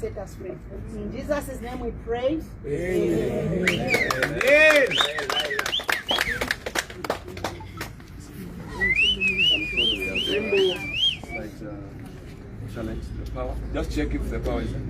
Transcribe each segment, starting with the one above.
set us free. In Jesus' name we pray. Amen. Challenge the power. Just check if the power is in.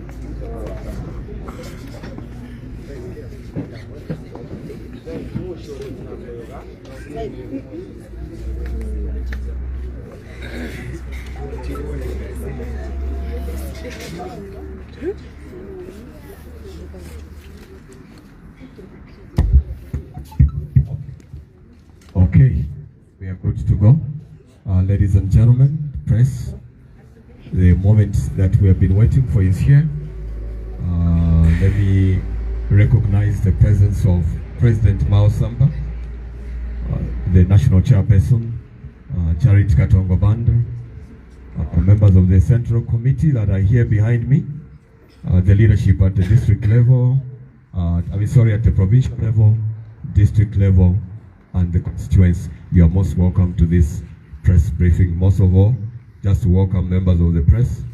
Okay, we are good to go. Ladies and gentlemen, press. The moment that we have been waiting for is here. Let me recognize the presence of President Sampa, the National Chairperson, Charity Katongo Banda, members of the Central Committee that are here behind me, the leadership at the district level, at the provincial level, district level, and the constituents. You are most welcome to this press briefing. Most of all, just to welcome members of the press.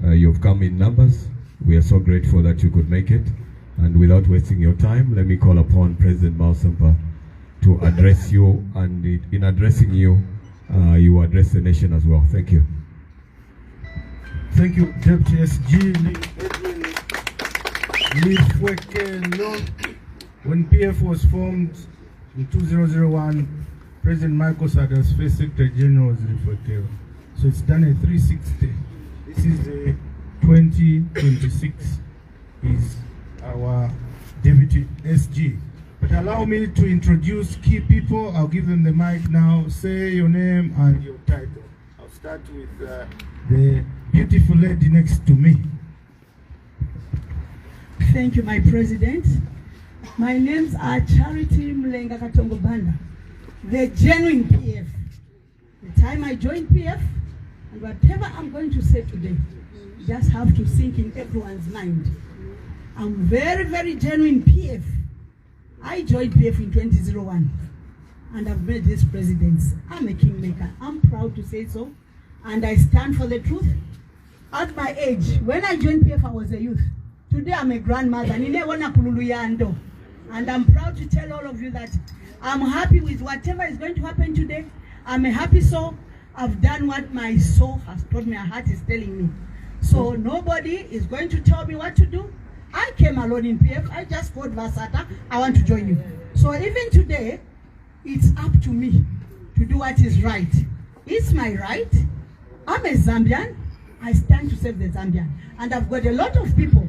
You've come in numbers. We are so grateful that you could make it. And without wasting your time, let me call upon President Sampa to address you. And in addressing you, you address the nation as well. Thank you. Thank you, Deputy SG. When PF was formed in 2001, President Michael Sard as First Secretary General was reflected. So it's done a 360. This is a 2026 is our Deputy SG. But allow me to introduce key people. I'll give them the mic now. Say your name and your title. I'll start with the beautiful lady next to me. Thank you, my president. My names are Charity Mlenga Katongo Banda, the genuine PF. The time I joined PF, and whatever I'm going to say today, just have to sink in everyone's mind. I'm very, very genuine PF. I joined PF in 2001, and I've made this presidency. I'm a kingmaker. I'm proud to say so, and I stand for the truth. At my age, when I joined PF, I was a youth. Today, I'm a grandmother, and I'm proud to tell all of you that I'm happy with whatever is going to happen today. I'm a happy soul. I've done what my soul has told me, my heart is telling me. So nobody is going to tell me what to do. I came alone in PF. I just called Vasata. I want to join you. So even today, it's up to me to do what is right. It's my right. I'm a Zambian. I stand to save the Zambian. And I've got a lot of people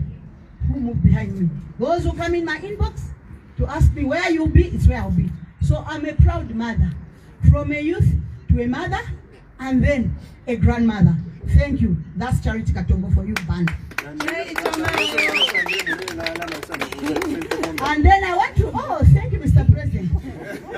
who move behind me. Those who come in my inbox to ask me where you'll be, it's where I'll be. So I'm a proud mother. From a youth to a mother, and then a grandmother. Thank you. That's Charity Katongo for you, Band. And then I want to, thank you, Mr. President.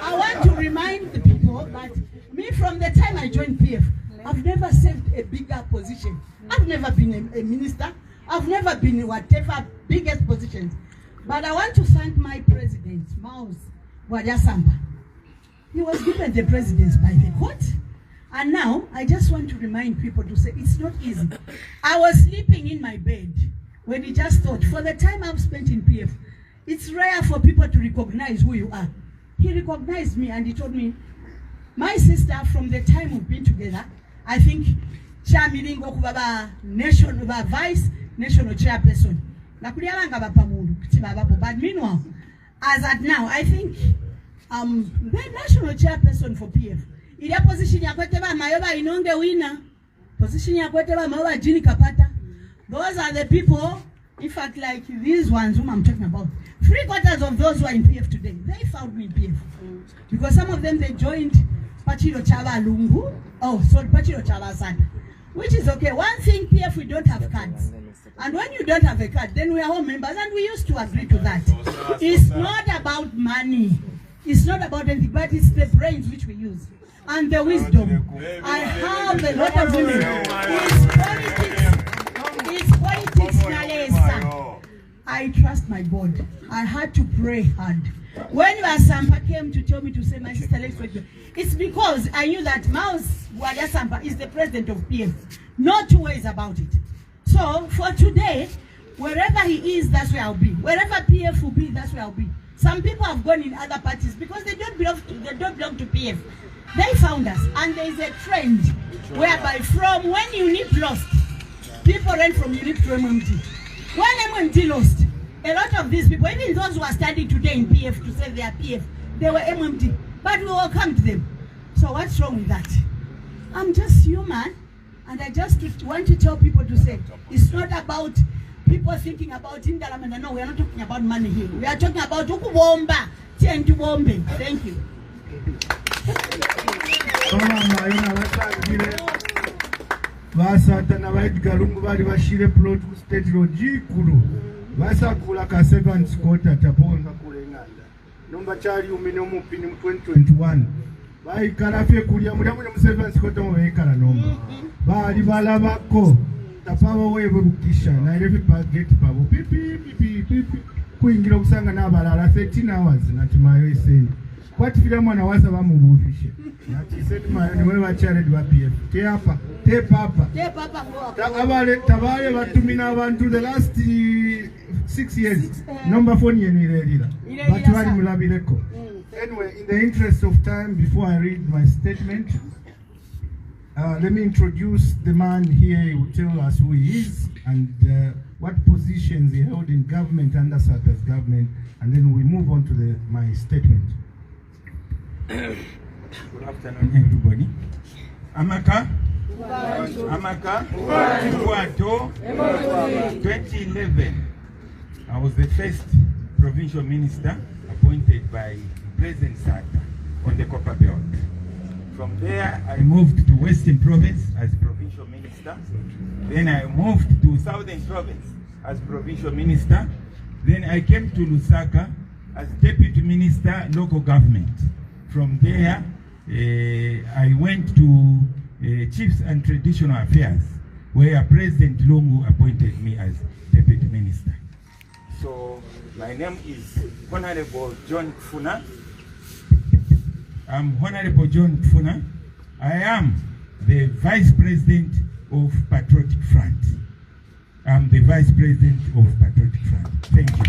I want to remind the people that me, from the time I joined PF, I've never served a bigger position. I've never been a minister. I've never been in whatever biggest positions. But I want to thank my president, Sampa. He was given the presidency by the court. And now, I just want to remind people to say, it's not easy. I was sleeping in my bed when he just thought, for the time I've spent in PF, it's rare for people to recognize who you are. He recognized me and he told me, my sister, from the time we've been together, I think, Chamilingo Kubaba Nation, Vice National Chairperson. But meanwhile, as at now, I think the National Chairperson for PF, in a position yakweteba mayoba inonge winner, position yakweteba mayoba jini kapata. Those are the people, in fact, like these ones whom I'm talking about. 3/4 of those who are in PF today, they found me in PF. Because some of them, they joined Pachiro Chava Lungu, Pachiro Chava Sanda. Which is okay. One thing, PF, we don't have cards. And when you don't have a card, then we are all members, and we used to agree to that. It's not about money. It's not about anything, but it's the brains which we use. And the wisdom. I have a lot of women. It's politics, Nalesa. I trust my God. I had to pray hard. When Sampa came to tell me to say, my sister, let's wait. It's because I knew that Sampa is the president of PF. No two ways about it. So for today, Wherever he is, that's where I'll be. Wherever PF will be, that's where I'll be. Some people have gone in other parties because they don't belong to PF. They found us, and there is a trend whereby from when UNIP lost, people ran from UNIP to MMT. When MMT lost, a lot of these people, even those who are studying today in PF to say they are PF, they were MMT. But we welcomed them. So what's wrong with that? I'm just human, and I just want to tell people to say, it's not about people thinking about Indalamanda. No, we are not talking about money here. We are talking about Ukubomba, Tientubombe. Thank you. Vasata na vaidgalungu vari vashire plot ku state road jikulu vasakula ka servants quarter taponga kulenganda nomba chali umene umupini mu 2021 vaikala fe kulya mulyamu ne mu servants quarter mu veikala nomba bali balabako tapava wewe bukisha na ile gate pavo pipi kuingira kusanga n'abalala 13 hours natimayo iseni kwatifira mwana wasa bamubufishe natiseni mayo niwe bacharedi ba PF te papa tabale batumina abantu the last 6 years number phone yenirelira but bali mulabireko. Anyway, in the interest of time, before I read my statement, let me introduce the man here. He will tell us who he is and what positions he held in government under Sampar's government, and then we move on to my statement. Good afternoon, everybody. Amaka? 2011, I was the first provincial minister appointed by President Sampa on the Copper Belt. From there, I moved to Western Province as provincial minister. Then I moved to Southern Province as provincial minister. Then I came to Lusaka as deputy minister, local government. From there, I went to Chiefs and Traditional Affairs, where President Lungu appointed me as deputy minister. So my name is Honorable John Kfuna. I'm Honorable John Kfuna. I am the Vice President of Patriotic Front. I'm the Vice President of Patriotic Front. Thank you.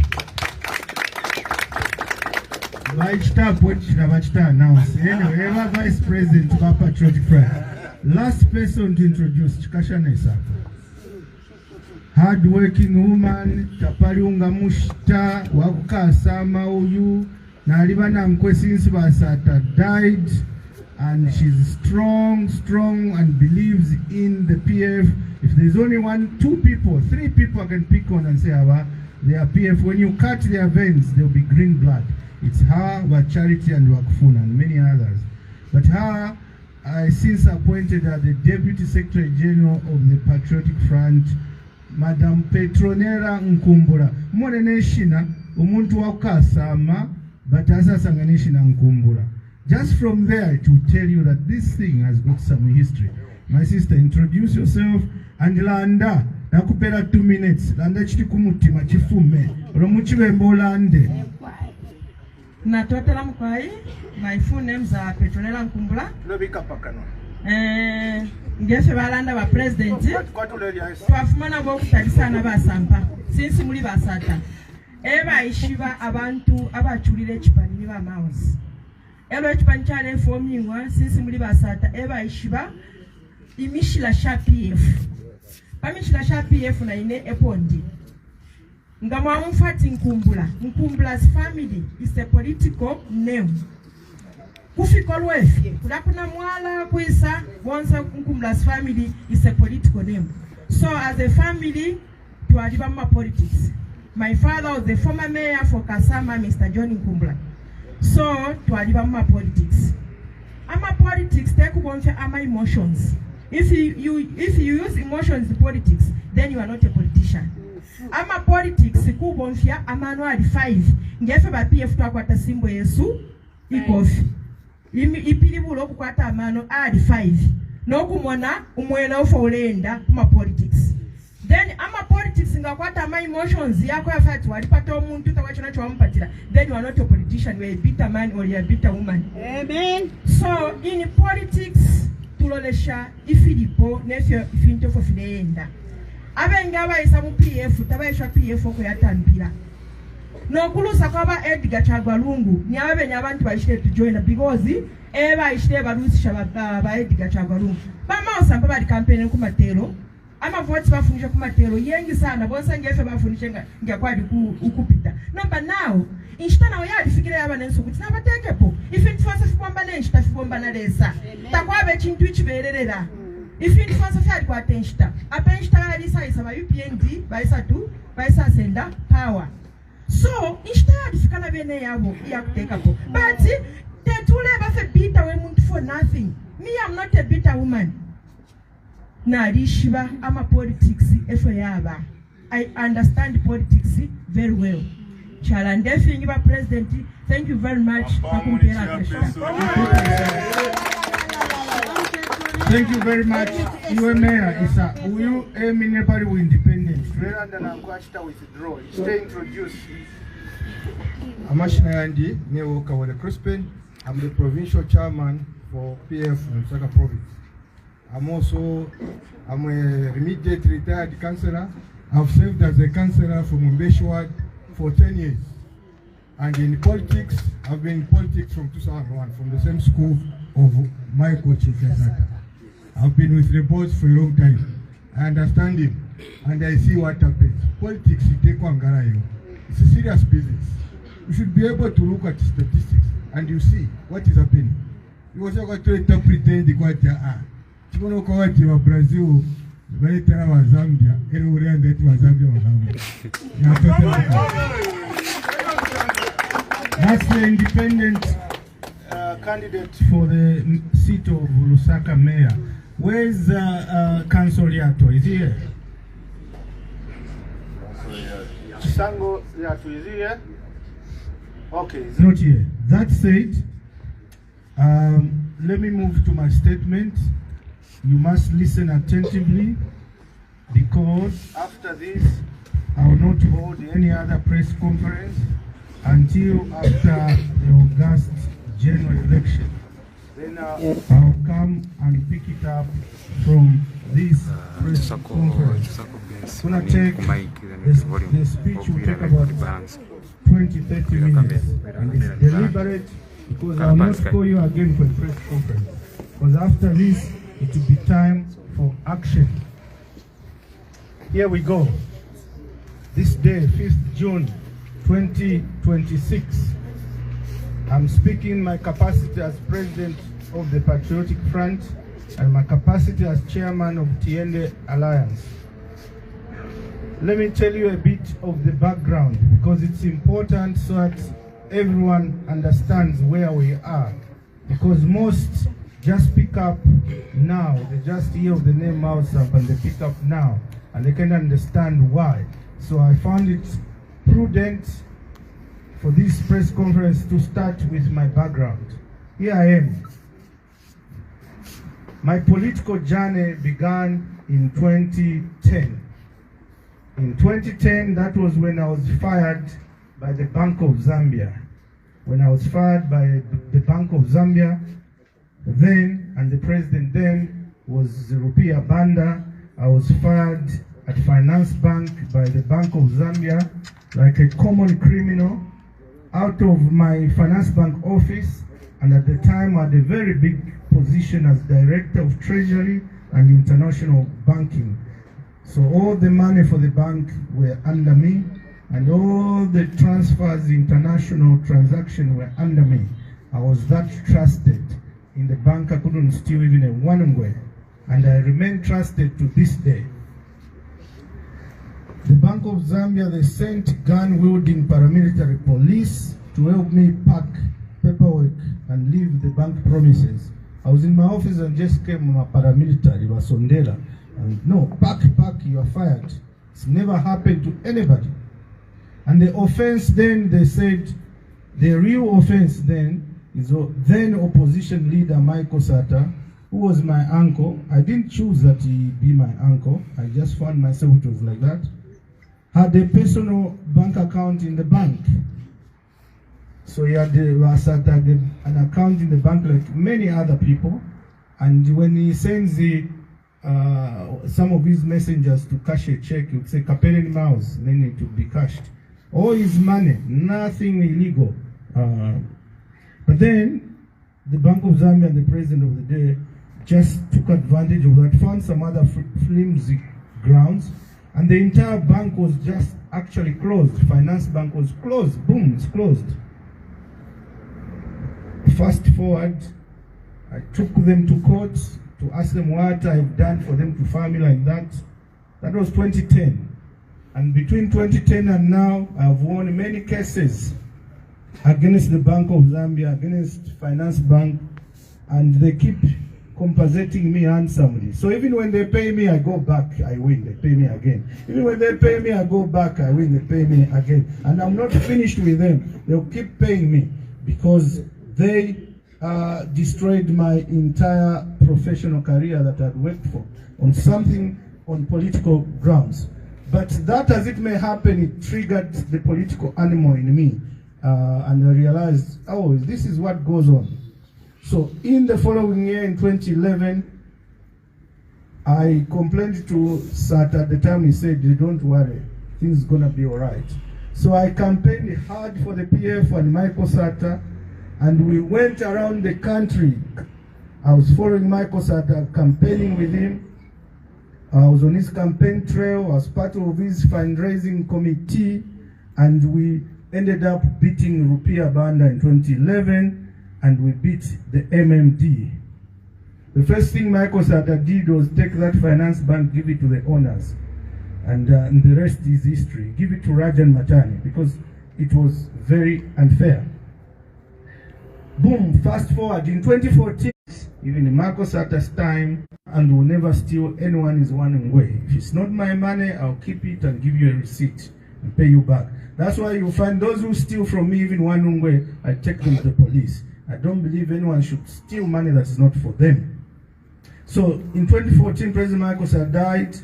Anyway, Vice President of Patriotic Front. Last person to introduce Chikashane Sampa. Hard-working woman, tapaliunga mushita, wakukasama uyu, nalibana mkwe since basata died, and she's strong and believes in the PF. If there's only 1, 2 people, 3 people I can pick on and say, they are PF. When you cut their veins, there'll be green blood. It's her, Charity and Wakfuna, and many others. But her, I since appointed as the Deputy Secretary General of the Patriotic Front, Madam Petronera Nkumbula. Moreneshina, umuntu wakasama, but asasanganishina Nkumbula. Just from there, to tell you that this thing has got some history. My sister, introduce yourself, and Landa, nakupera 2 minutes. Landa chitikuumutima chifume. Olomuchibembo lande. Natotela mkwai, my full names are Petronella Nkumbula. Ngefe balanda ba president. Twafumana bokutalisana ba Sampa. Since muli basata. Eba ishiba abantu abachulire ekipani ba mouse. Elo ekipani kyale informingwa since muli basata eba ishiba imishila sha PF. Pamishila sha PF na ine epondi. Ngamwa mfati Nkumbula. Nkumbula's family is a political name. Kufika lwefi, kulakuna mwala kuisa, bonsa Nkumbula's family is a political name. So as a family, tuadibama politics. My father was the former mayor for Kasama, Mr. John Nkumbula. So tuadibama politics. Ama politics, take ama emotions. If you use emotions in politics, then you are not a politician. Ama politics kubonfia amanuali 5 ngefe ba PF twakwata simbo yesu ikofi ipilibulo okukwata amano ali 5 nokumona umwena ufa ulenda kuma politics. Then ama politics ngakwata ama emotions yako yafati walipata omuntu takwachona chwampatira, then you are not a politician, you are a bitter man or you are a bitter woman. Amen. So in politics tulolesha ifilipo nefyo ifinto fo filenda. abenga abayisa mu PF tabayisha PF okuyatandikira n'okulusa kwaba Edgar Chagwalungu nyabenya abantu bayishire to join because bayishire balusisha ba Edgar Chagwalungu bama Sampa bali campaign ku matero ama votes bafunisha ku matero yengi sana bonse ngefe bafunisha ngakwadi ukupita number now inshitana oyali fikira yaba nenso kuti nabatekepo ifint fasa fikwamba nenshita fikwamba nalesa takwabe chintu ichibererera ifint fasa fyali kwa tenshita apenshita alisa isa ba UPND baisa senda power so inshita yali fikana bene yabo yakutekapo but tetule bafe bitter we muntu for nothing. Me, I'm not a bitter woman. Narishiba, I'm a politics. I understand politics very well. Chalandefi, President, thank you very much. Thank you very much. You Mayor, Isa, will you aim in Nepal with independence? Rather than withdraw, stay introduced. Amashina Yandi, Newoka with the Crispin. I'm the provincial chairman for PF in Lusaka province. I'm a immediate retired councillor. I've served as a councillor from Mbeshwad for 10 years. And in politics, I've been in politics from 2001, from the same school of my coach, Fesata. I've been with reports for a long time. I understand him, and I see what happens. Politics, you take one garayo. It's a serious business. You should be able to look at statistics, and you see what is happening. You also got to pretend what you know what you Brazil, very terrible Zambia, everywhere that was Zambia. That's the independent candidate for the seat of Lusaka mayor. Where's Council Yato? Is he here? Chisango Yato, is he here? Okay, it's not here. That said, let me move to my statement. You must listen attentively because after this, I will not hold any other press conference until after the August general election. Then I'll come and pick it up from this press conference. It's going to take, the speech will take about 20-30 minutes. And it's deliberate because I will not call you again for a press conference. Because after this, it will be time for action. Here we go. This day, 5th June 2026, I'm speaking my capacity as President of the Patriotic Front and my capacity as Chairman of Tiende Alliance. Let me tell you a bit of the background because it's important so that everyone understands where we are. Because most just pick up now, they just hear the name Sampa and they pick up now and they can understand why. So I found it prudent for this press conference to start with my background. Here I am. My political journey began in 2010. In 2010, that was when I was fired by the Bank of Zambia. When I was fired by the Bank of Zambia, then, and the president then was Rupia Banda, I was fired at Finance Bank by the Bank of Zambia like a common criminal out of my Finance Bank office, and at the time I had a very big position as Director of Treasury and International Banking. So all the money for the bank were under me, and all the transfers, international transactions were under me. I was that trusted. In the bank, I couldn't steal even a one-way, and I remain trusted to this day. The Bank of Zambia, they sent gun-wielding paramilitary police to help me pack paperwork and leave the bank promises. I was in my office and just came a paramilitary, Sondela, and no, pack, you are fired. It's never happened to anybody. And the offense then, they said, the real offense then is then opposition leader Michael Sata, who was my uncle. I didn't choose that he be my uncle. I just found myself, it was like that. Had a personal bank account in the bank. So he had an account in the bank like many other people. And when he sends the some of his messengers to cash a check. He would say Kapeleni Mouse, then it would be cashed. All his money, nothing illegal. But then the Bank of Zambia and the president of the day just took advantage of that, found some other flimsy grounds, and the entire bank was just actually closed. Finance bank was closed. Boom, it's closed. Fast forward, I took them to court to ask them what I've done for them to fire me like that. That was 2010. And between 2010 and now, I've won many cases against the Bank of Zambia, against Finance Bank, and they keep compensating me handsomely. So even when they pay me, I go back, I win, they pay me again. Even when they pay me, I go back, I win, they pay me again. And I'm not finished with them. They'll keep paying me because they destroyed my entire professional career that I'd worked for on something on political grounds. But that, as it may happen, it triggered the political animal in me. And I realized, oh, this is what goes on. So in the following year, in 2011, I complained to Sata at the time. He said, don't worry, things gonna be all right. So I campaigned hard for the PF and Michael Sata, and we went around the country. I was following Michael Sata, campaigning with him. I was on his campaign trail. I was part of his fundraising committee, and we ended up beating Rupiah Banda in 2011, and we beat the MMD. The first thing Michael Sata did was take that finance bank, give it to the owners, and the rest is history. Give it to Rajan Matani because it was very unfair. Boom, fast forward, in 2014, even in Michael Sata's time, and will never steal anyone is one way. If it's not my money, I'll keep it and give you a receipt and pay you back. That's why you find those who steal from me, even one way, I take them to the police. I don't believe anyone should steal money that's not for them. So in 2014, President Michael Sata died.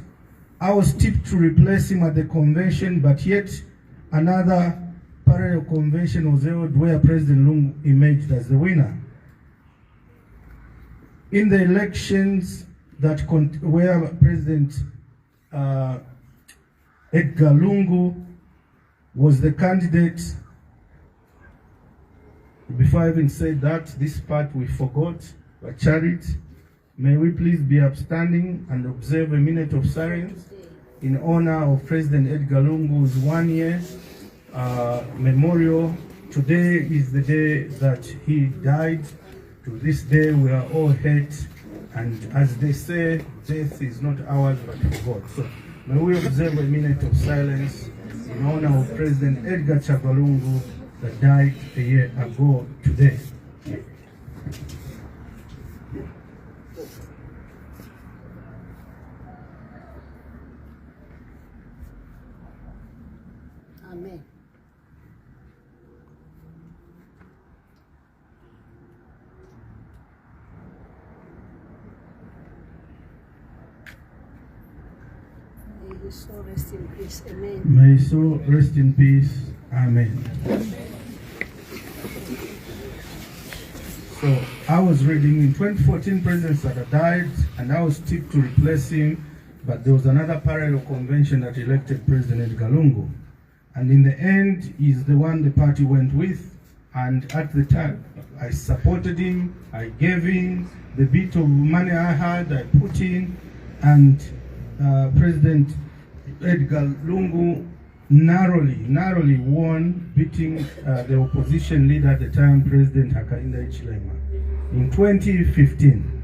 I was tipped to replace him at the convention, but yet another parallel convention was held where President Lungu emerged as the winner. In the elections that where President Edgar Lungu was the candidate, before I even said that, this part we forgot, but Charity, may we please be upstanding and observe a minute of silence in honor of President Edgar Lungu's 1 year memorial. Today is the day that he died. To this day we are all hurt, and as they say, death is not ours but for God. So may we observe a minute of silence in honor of President Edgar Lungu that died a year ago today. Amen. May his soul rest in peace. Amen. May his soul rest in peace. Amen. So I was reading in 2014, President Sata died, and I was tipped to replace him, but there was another parallel convention that elected President Edgar Lungu. And in the end, he's the one the party went with, and at the time, I supported him, I gave him the bit of money I had, I put in, and President Edgar Lungu narrowly won, beating the opposition leader at the time, President Hakainde Hichilema, in 2015.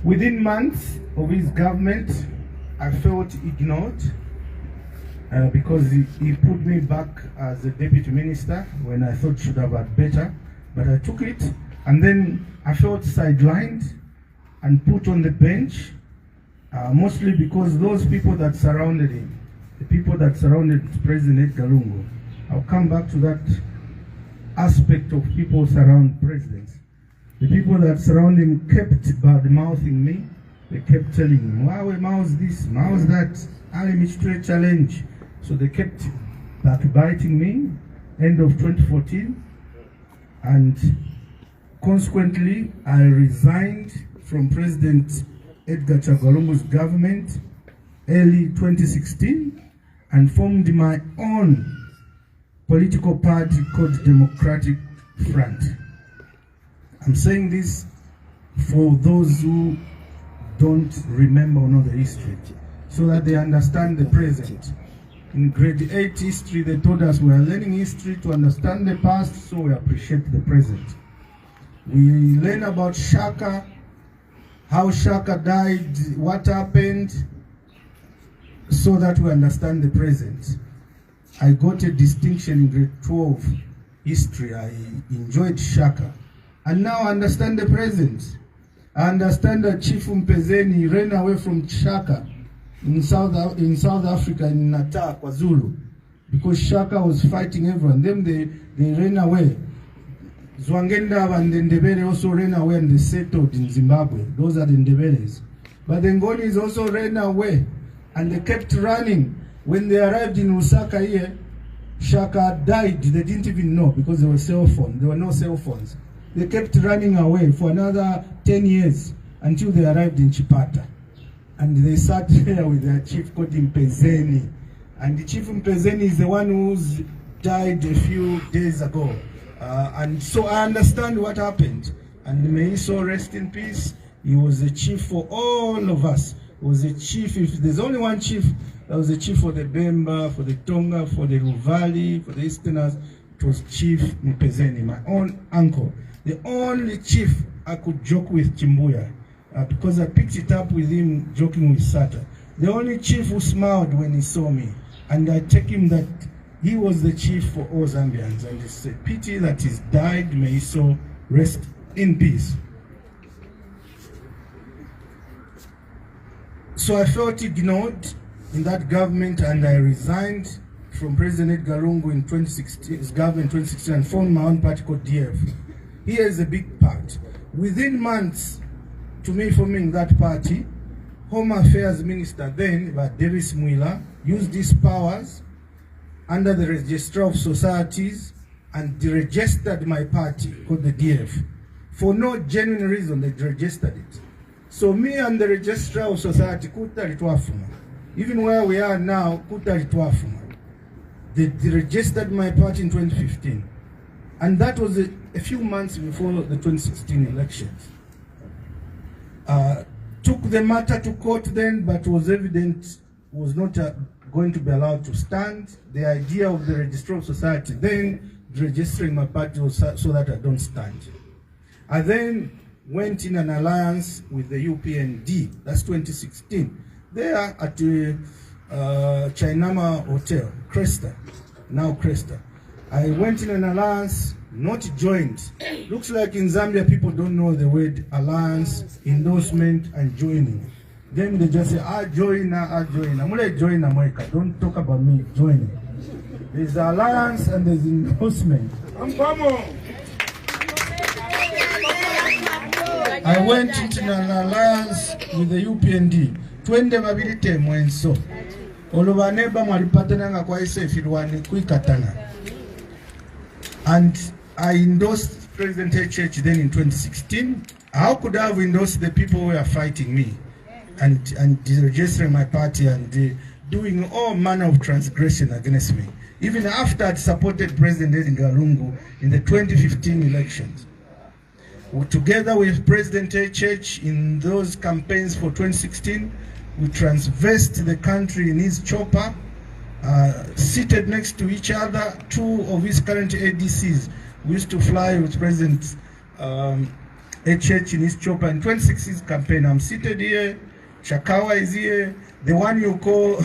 Within months of his government, I felt ignored because he put me back as a deputy minister when I thought should have had better, but I took it, and then I felt sidelined and put on the bench, mostly because those people that surrounded him, the people that surrounded President Edgar Lungu. I'll come back to that aspect of people surround presidents. The people that surround him kept bad-mouthing me. They kept telling him, why we mouse this, mouse that, I straight challenge. So they kept backbiting me, end of 2014. And consequently, I resigned from President Edgar Chagwa-Lungu's government early 2016 and formed my own political party called Democratic Front. I'm saying this for those who don't remember or know the history, so that they understand the present. In grade 8 history, they told us we are learning history to understand the past, so we appreciate the present. We learn about Shaka, how Shaka died, what happened, so that we understand the present. I got a distinction in grade 12 history. I enjoyed Shaka. And now I understand the present. I understand that Chief Mpezeni ran away from Shaka in South Africa, in Natal, KwaZulu, because Shaka was fighting everyone. Then they ran away. Zwangenda and the Ndebele also ran away and they settled in Zimbabwe. Those are the Ndebeles. But the Ngonis also ran away and they kept running. When they arrived in Lusaka here, Shaka died. They didn't even know because there were cell phones. There were no cell phones. They kept running away for another 10 years until they arrived in Chipata. And they sat there with their chief called Mpezeni. And the Chief Mpezeni is the one who's died a few days ago. And so I understand what happened. And may he so rest in peace. He was a chief for all of us. He was a chief. If there's only one chief, that was a chief for the Bemba, for the Tonga, for the Ruvali, for the Easterners. It was Chief Mpezeni, my own uncle. The only chief I could joke with Chimbuya, because I picked it up with him joking with Sata. The only chief who smiled when he saw me. And I take him that he was the chief for all Zambians. And it's a pity that he's died. May he so rest in peace. So I felt ignored in that government and I resigned from President Edgar Lungu in 2016, his government in 2016, and formed my own party called DF. Here is a big part. Within months to me forming that party, Home Affairs Minister then, Davis Mwila, used his powers under the Registrar of Societies and deregistered my party called the DF. For no genuine reason, they registered it. So me and the Registrar of Society, even where we are now, they deregistered my party in 2015. And that was a few months before the 2016 elections. Took the matter to court then, but was evident was not going to be allowed to stand. The idea of the Registrar of Society then registering my party was so that I don't stand. I then went in an alliance with the UPND, that's 2016. There at the Chainama Hotel, Cresta, now Cresta. I went in an alliance, not joined. Looks like in Zambia people don't know the word alliance, endorsement, and joining. Then they just say, I join. I'm gonna join America. Don't talk about me joining. There's alliance and there's endorsement. I went into an alliance with the UPND. 20 mabilite mwenso. Olubaneba mwalipatana nga kwa isa ifirwani kuikatana. And I endorsed President HH then in 2016. How could I have endorsed the people who are fighting me and registering my party and doing all manner of transgression against me? Even after I supported President Edgar Lungu in the 2015 elections. Together with President HH in those campaigns for 2016, we transversed the country in his chopper, seated next to each other, two of his current ADCs. We used to fly with President HH in his chopper. In 2016 campaign, I'm seated here, Chakawa is here, the one you call,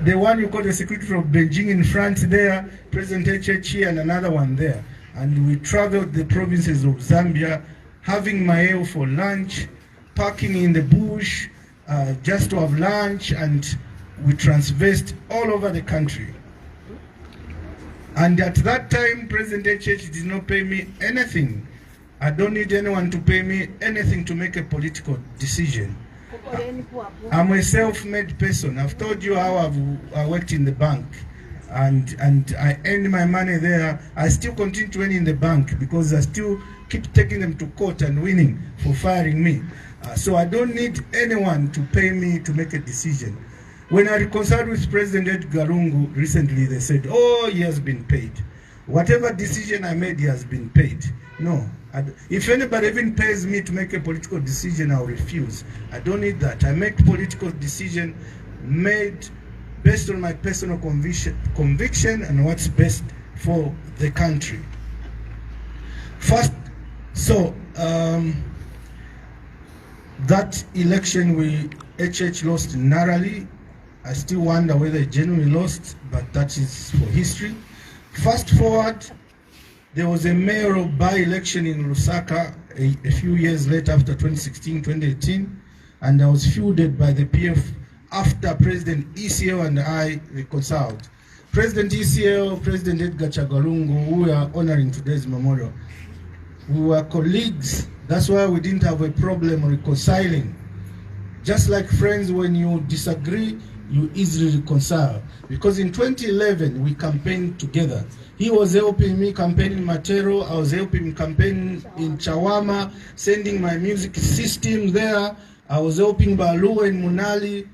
the one you call the secretary of Beijing in front there, President HH here, and another one there. And we traveled the provinces of Zambia, having Mael for lunch, parking in the bush just to have lunch, and we transversed all over the country. And at that time, President HH did not pay me anything. I don't need anyone to pay me anything to make a political decision. I'm a self-made person. I've told you how I worked in the bank. and I earned my money there. I still continue to earn in the bank because I still keep taking them to court and winning for firing me. So I don't need anyone to pay me to make a decision. When I reconciled with President Edgar Lungu recently, they said, oh, he has been paid. Whatever decision I made, he has been paid. No. If anybody even pays me to make a political decision, I'll refuse. I don't need that. I make political decision made based on my personal conviction and what's best for the country. First, so that election HH lost narrowly. I still wonder whether it genuinely lost, but that is for history. Fast forward, there was a mayoral by-election in Lusaka a few years later after 2016, 2018, and I was fielded by the PF after President ECL and I reconciled. President ECL, President Edgar Chagwa-Lungu, who we are honoring today's memorial, we were colleagues. That's why we didn't have a problem reconciling. Just like friends, when you disagree, you easily reconcile. Because in 2011, we campaigned together. He was helping me campaign in Matero, I was helping him campaign in Chawama, sending my music system there. I was helping Balu and Munali,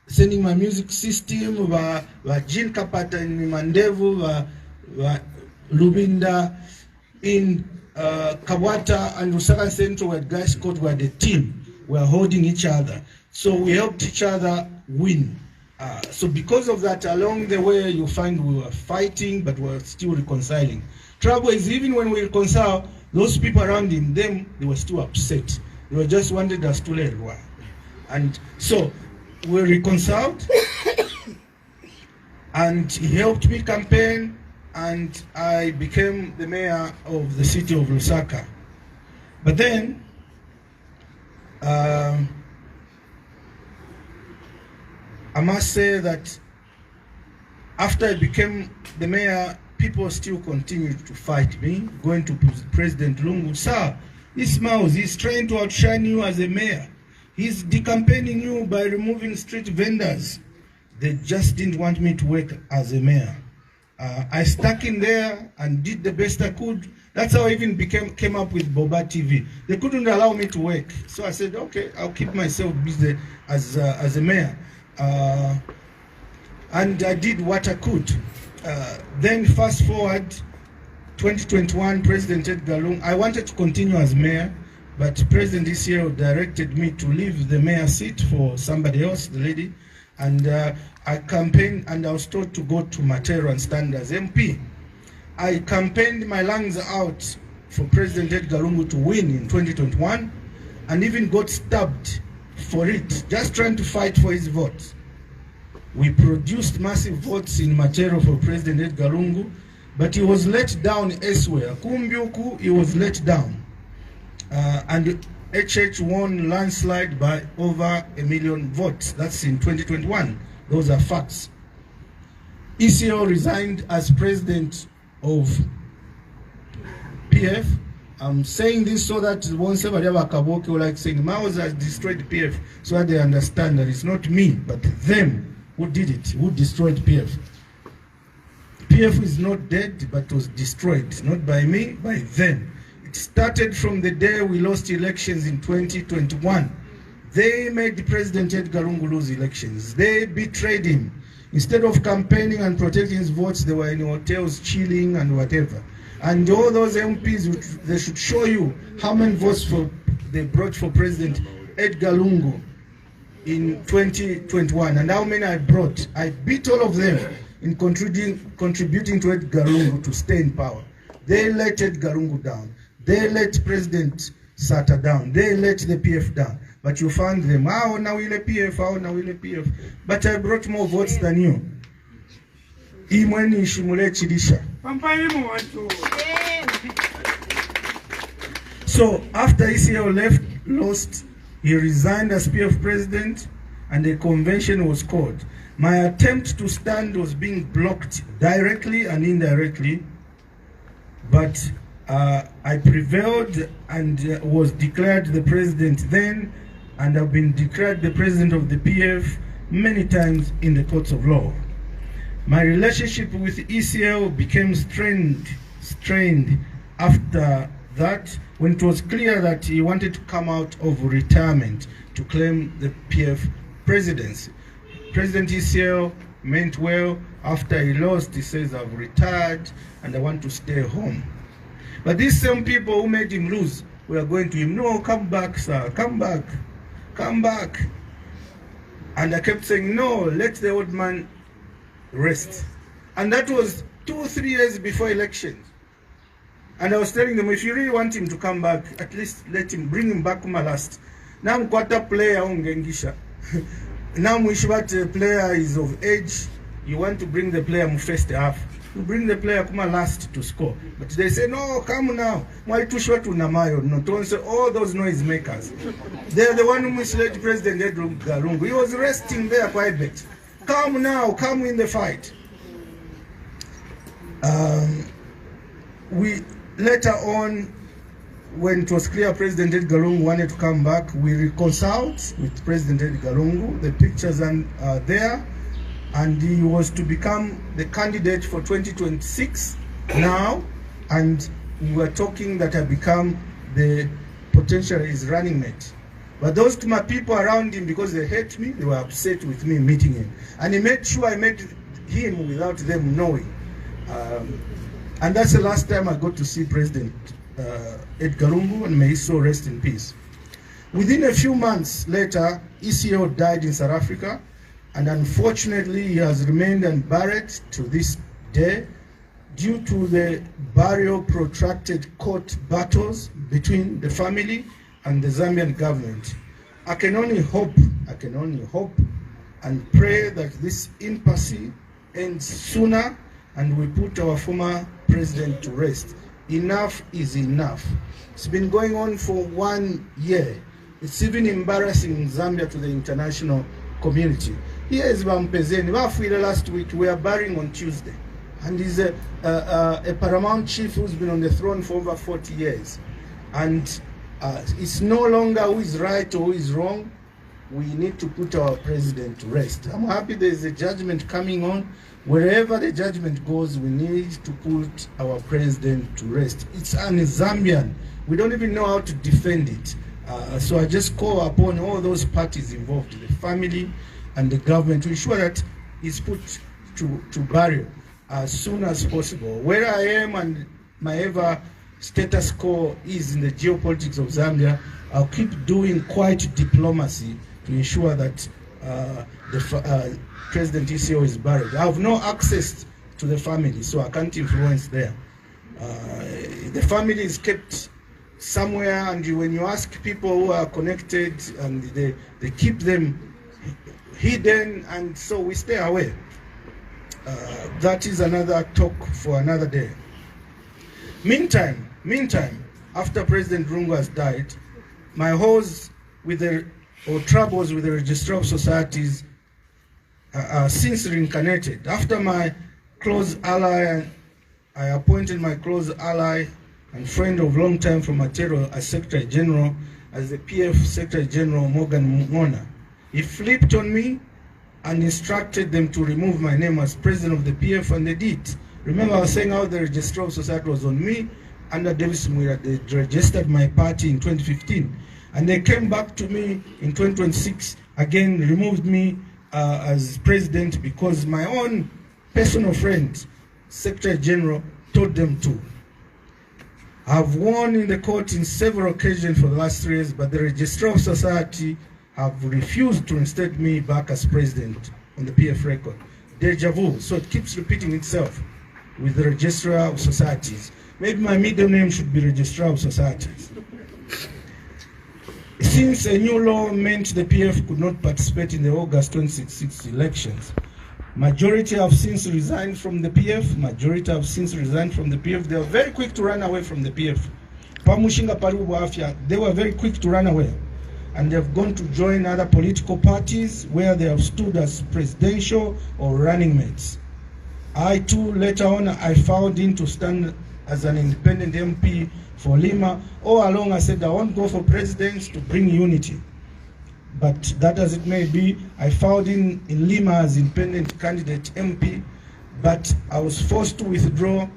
sending my music system, Jin Kapata in Mandevu, Lubinda, in Kawata and Lusaka Central, where guys called were the team. We are holding each other. So we helped each other win. So because of that, along the way, you find we were fighting, but we were still reconciling. Trouble is, even when we reconcile, those people around him, they were still upset. They were just wanted us to let go. And so we reconciled, and he helped me campaign, and I became the mayor of the city of Lusaka. But then, I must say that after I became the mayor, people still continued to fight me, going to President Lungu. Sir, he smiles, he's trying to outshine you as a mayor. He's decampaigning you by removing street vendors. They just didn't want me to work as a mayor. I stuck in there and did the best I could. That's how I even came up with Boba TV. They couldn't allow me to work. So I said, okay, I'll keep myself busy as a mayor. And I did what I could. Then fast forward, 2021, President Edgar Lungu, I wanted to continue as mayor, but President ECL directed me to leave the mayor seat for somebody else, the lady, and I campaigned, and I was told to go to Matero and stand as MP. I campaigned my lungs out for President Edgar Lungu to win in 2021, and even got stabbed for it, just trying to fight for his vote. We produced massive votes in Matero for President Edgar Lungu, but he was let down elsewhere. Kumbyuku, he was let down. And HH won landslide by over 1 million votes. That's in 2021. Those are facts. ECL resigned as president of PF. I'm saying this so that once somebody have a kaboki or like saying Mao's has destroyed PF, so that they understand that it's not me, but them who did it, who destroyed PF. PF is not dead, but was destroyed, not by me, by them. It started from the day we lost elections in 2021. They made President Edgar Lungu lose elections. They betrayed him. Instead of campaigning and protecting his votes, they were in hotels chilling and whatever. And all those MPs, they should show you how many votes they brought for President Edgar Lungu in 2021 and how many I brought. I beat all of them in contributing to Edgar Lungu to stay in power. They let Edgar Lungu down. They let President Sata down. They let the PF down. But you found them, now we'll PF, now we'll PF. But I brought more votes than you. Imweni Shimule Chidisha. So after ECL lost, he resigned as PF president and a convention was called. My attempt to stand was being blocked directly and indirectly, but I prevailed and was declared the president then, and I've been declared the president of the PF many times in the courts of law. My relationship with ECL became strained after that, when it was clear that he wanted to come out of retirement to claim the PF presidency. President ECL meant well. After he lost, he says, I've retired and I want to stay home. But these same people who made him lose were going to him, no, come back, sir, come back, come back. And I kept saying, no, let the old man rest. And that was 2-3 years before elections. And I was telling them, if you really want him to come back, at least let him, bring him back kuma last. Now I'm quarter player ungengisha. Now Mwishwat player is of age. You want to bring the player mu first half. You bring the player kuma last to score. But they say, no, come now. Mwitushwa tunamayo. No, don't say all those noise makers. They're the one who misled President Edgar Lungu. He was resting there quite bit. Come now, come in the fight. We later on, when it was clear President Edgar Lungu wanted to come back, we reconciled with President Edgar Lungu. The pictures are there, and he was to become the candidate for 2026 now, and we were talking that I become the potential his running mate. But those to my people around him, because they hate me, they were upset with me meeting him. And he made sure I met him without them knowing. And that's the last time I got to see President Edgar Lungu, and may his soul rest in peace. Within a few months later, ECO died in South Africa, and unfortunately he has remained unburied to this day due to the burial protracted court battles between the family and the Zambian government. I can only hope and pray that this impasse ends sooner and we put our former president to rest. Enough is enough. It's been going on for 1 year. It's even embarrassing in Zambia to the international community. Here is Bampezeni. Last week, we are burying on Tuesday. And he's a paramount chief who's been on the throne for over 40 years. And it's no longer who is right or who is wrong. We need to put our president to rest. I'm happy there's a judgment coming on. Wherever the judgment goes, we need to put our president to rest. It's un-Zambian. We don't even know how to defend it. So I just call upon all those parties involved, the family and the government, to ensure that it's put to burial as soon as possible. Where I am and my ever status quo is in the geopolitics of Zambia, I'll keep doing quiet diplomacy to ensure that the President ECO is buried. I have no access to the family, so I can't influence there. The family is kept somewhere, and when you ask people who are connected, and they keep them hidden, and so we stay away. That is another talk for another day. Meantime, after President Lungu has died, my troubles with the Registrar of Societies are since reincarnated. After my close ally, I appointed my close ally and friend of long time from Matero as Secretary General, as the PF Secretary General Morgan Mona. He flipped on me and instructed them to remove my name as President of the PF, and they did. Remember, I was saying how the Registrar of Society was on me. Under Davis Mwira, they registered my party in 2015. And they came back to me in 2026, again removed me as president because my own personal friend, Secretary General, told them to. I've won in the court in several occasions for the last 3 years, but the Registrar of Society have refused to reinstate me back as president on the PF record. Deja vu, so it keeps repeating itself with the Registrar of Societies. Maybe my middle name should be Registrar of Societies. Since a new law meant the PF could not participate in the August 2066 elections, majority have since resigned from the PF. They were very quick to run away from the PF. They were very quick to run away. And they have gone to join other political parties where they have stood as presidential or running mates. I too, later on, I found in to stand as an independent MP for Lima. All along I said I won't go for presidents to bring unity. But that as it may be, I found in Lima as independent candidate MP, but I was forced to withdraw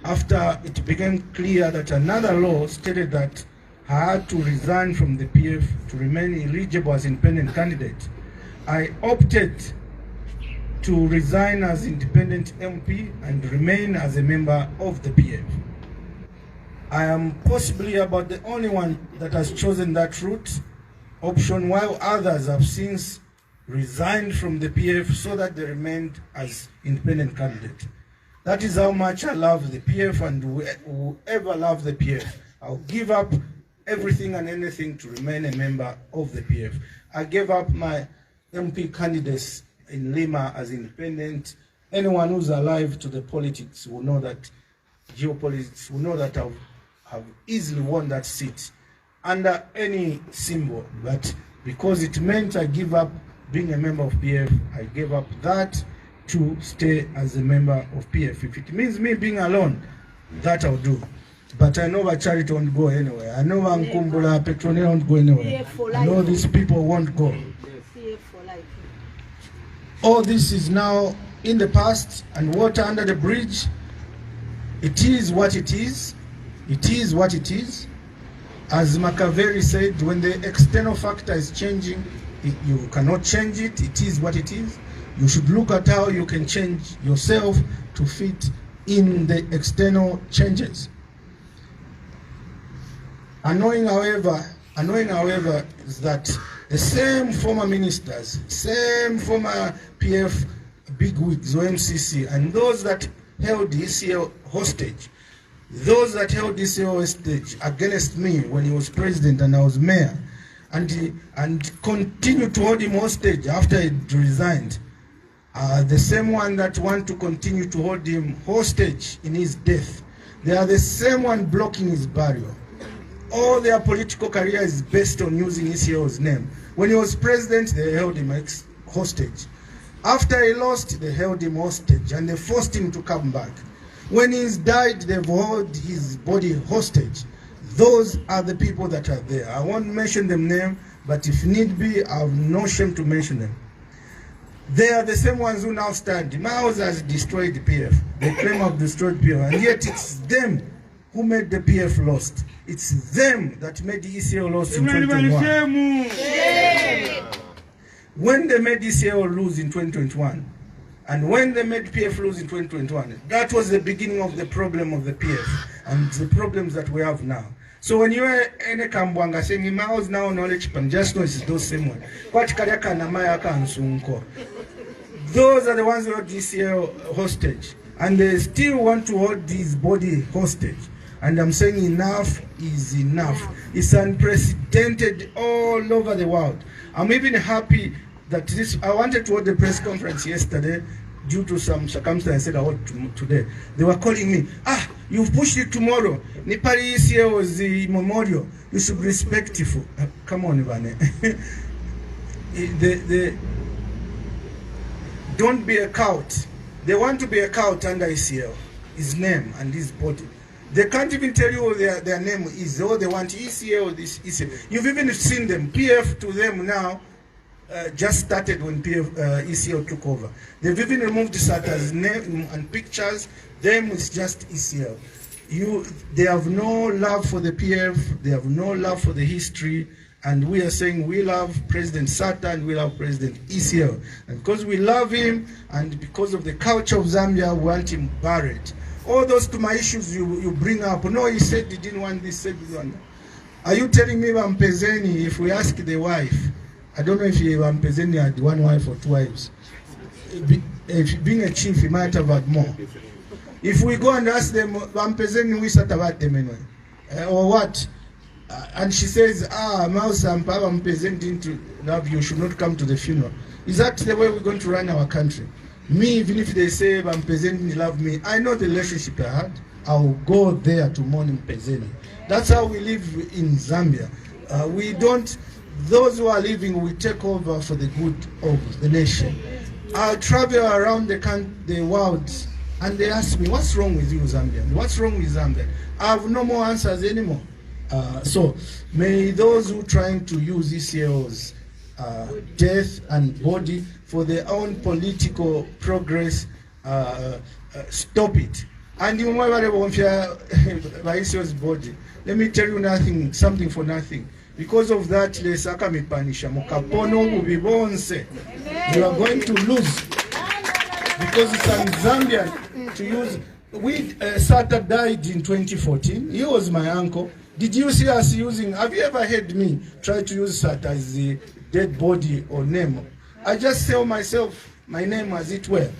after it became clear that another law stated that I had to resign from the PF to remain eligible as independent candidate. I opted to resign as independent MP and remain as a member of the PF. I am possibly about the only one that has chosen that route option, while others have since resigned from the PF so that they remained as independent candidate. That is how much I love the PF, and whoever loves the PF, I'll give up everything and anything to remain a member of the PF. I gave up my MP candidates in Lima as independent. Anyone who's alive to the politics will know that, geopolitics will know that I've easily won that seat under any symbol. But because it meant I give up being a member of PF, I gave up that to stay as a member of PF. If it means me being alone, that I'll do. But I know that Charity won't go anywhere. I know Ankumbula, Petronia won't go anywhere. I know these people won't go. All this is now in the past, and water under the bridge. It is what it is. It is what it is. As Machiavelli said, when the external factor is changing, you cannot change it. It is what it is. You should look at how you can change yourself to fit in the external changes. Annoying, however, is that the same former ministers, same former PF bigwigs or MCC, and those that held ECL hostage, those that held ECL hostage against me when he was president and I was mayor, and continued to hold him hostage after he resigned, the same one that want to continue to hold him hostage in his death, they are the same one blocking his burial. All their political career is based on using ECL's name. When he was president, they held him hostage. After he lost, they held him hostage and they forced him to come back. When he's died, they've held his body hostage. Those are the people that are there. I won't mention them name, but if need be, I have no shame to mention them. They are the same ones who now stand. Maos has destroyed the PF. They claim I've destroyed PF, and yet it's them who made the PF lost. It's them that made the ECL lost in 2021. When they made ECL lose in 2021, and when they made PF lose in 2021, that was the beginning of the problem of the PF and the problems that we have now. So when you are in a Kambwanga saying Maos now knowledge, just know it's those same one. Those are the ones who hold ECL hostage, and they still want to hold his body hostage. And I'm saying enough is enough. It's unprecedented all over the world. I'm even happy that I wanted to hold the press conference yesterday due to some circumstances I said I hold today. They were calling me, you've pushed it tomorrow. Nipari ECL was the memorial. You should be respectful. Come on, Ivane. Don't be a cult. They want to be a cult under ECL, his name and his body. They can't even tell you what their name is. All they want ECL or this ECL. You've even seen them. PF to them now just started when ECL took over. They've even removed Sata's name and pictures. Them is just ECL. They have no love for the PF. They have no love for the history. And we are saying we love President Sata and we love President ECL. And because we love him and because of the culture of Zambia, we want him buried. All those to my issues you bring up. No, he said he didn't want this, said he want that. Are you telling me Wampezeni, if we ask the wife, I don't know if Wampezeni had one wife or two wives. If being a chief, he might have had more. If we go and ask them, Wampezeni, we sat about them anyway. Or what? And she says, Sampa, Wampezeni didn't love you, should not come to the funeral. Is that the way we're going to run our country? Me, even if they say Mpezeni didn't love me, I know the relationship I had. I'll go there to mourn Mpezeni. That's how we live in Zambia. We don't, those who are living, we take over for the good of the nation. I travel around the world and they ask me, what's wrong with you, Zambian? What's wrong with Zambia? I have no more answers anymore. So may those who are trying to use ECL's death and body for their own political progress stop it. And you body. Let me tell you something for nothing. Because of that, you are going to lose. Because it's an Zambian to use. Sata died in 2014. He was my uncle. Did you see us using? Have you ever heard me try to use Sata as the dead body or name? I just tell myself my name as it were.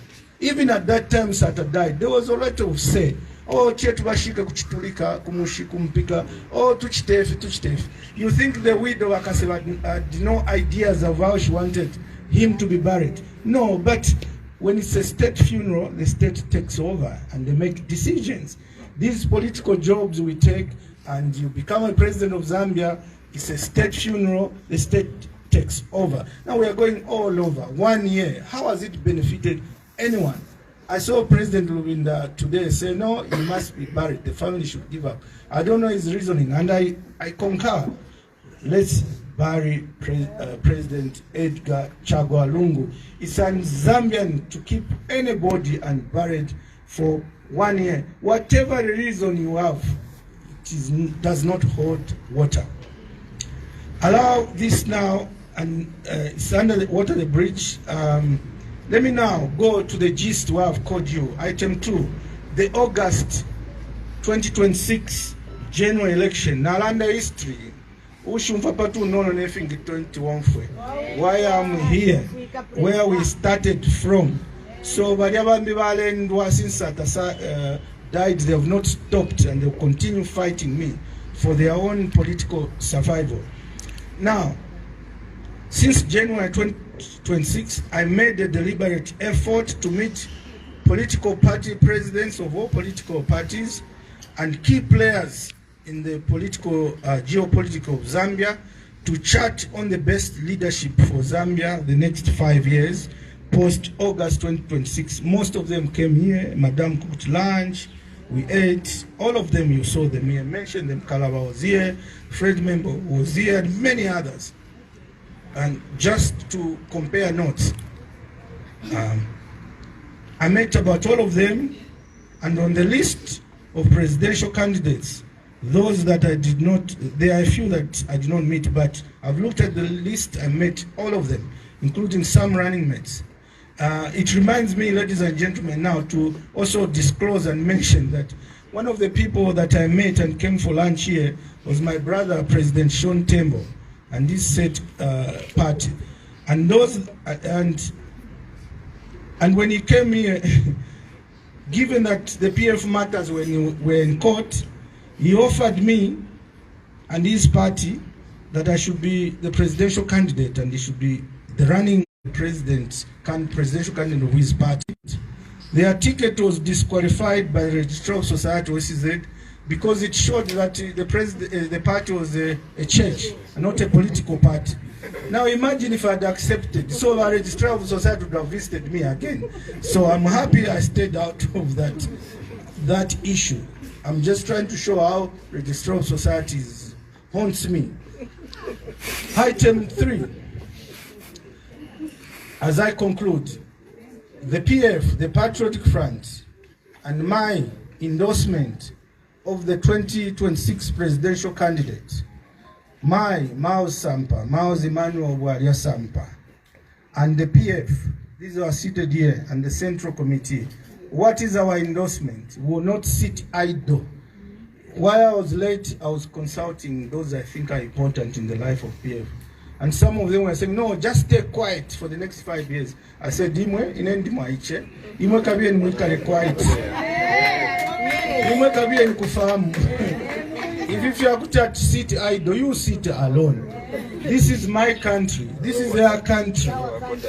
Even at that time Sata died, there was a lot of say. Oh, chetubashika kuchitulika kumushikumpika. Oh, tuchitefi. You think the widow Akaseva had no ideas of how she wanted him to be buried? No, but when it's a state funeral, the state takes over and they make decisions. These political jobs we take, and you become a president of Zambia, it's a state funeral, the state takes over. Now we are going all over. 1 year, how has it benefited anyone? I saw President Lubinda today say, no, he must be buried. The family should give up. I don't know his reasoning, and I concur. Let's bury President Edgar Chagwa Lungu. It's an Zambian to keep anybody and buried for 1 year. Whatever reason you have, does not hold water. Allow this now, and it's under the bridge. Let me now go to the gist where I've called you. Item 2, the August 2026 general election. Nalanda history. Why I'm here, where we started from. So, since died, they have not stopped, and they'll continue fighting me for their own political survival. Now, since January 2026, I made a deliberate effort to meet political party presidents of all political parties and key players in the geopolitical of Zambia to chat on the best leadership for Zambia the next 5 years, post-August 2026. Most of them came here. Madam cooked lunch. We ate. All of them, you saw them here. Mentioned them. Kalaba was here. Fred Member was here. And many others. And just to compare notes, I met about all of them. And on the list of presidential candidates, those that I did not, there are a few that I did not meet, but I've looked at the list and met all of them, including some running mates. It reminds me, ladies and gentlemen, now to also disclose and mention that one of the people that I met and came for lunch here was my brother, President Sean Tembo, and this set party. And those and when he came here, given that the PF matters were in court, he offered me and his party that I should be the presidential candidate, and he should be the running presidential candidate of his party. Their ticket was disqualified by the Registrar of Society, OCZ, because it showed that the party was a church and not a political party. Now imagine if I had accepted. So the Registrar of Society would have visited me again. So I'm happy I stayed out of that issue. I'm just trying to show how Registrar of Societies haunts me. Item 3. As I conclude, the PF, the Patriotic Front, and my endorsement of the 2026 presidential candidate, Maoz Sampa, Maoz Emmanuel Bwalia Sampa, and the PF, these are seated here, and the Central Committee. What is our endorsement? We will not sit idle. While I was late, I was consulting those I think are important in the life of PF. And some of them were saying, no, just stay quiet for the next 5 years. I said, Imwe, inendimwa iche. Imwe kabie ni mwikale quiet. Imwe kabie ni kufahamu. If you are going to sit idle, you sit alone. This is my country. This is their country.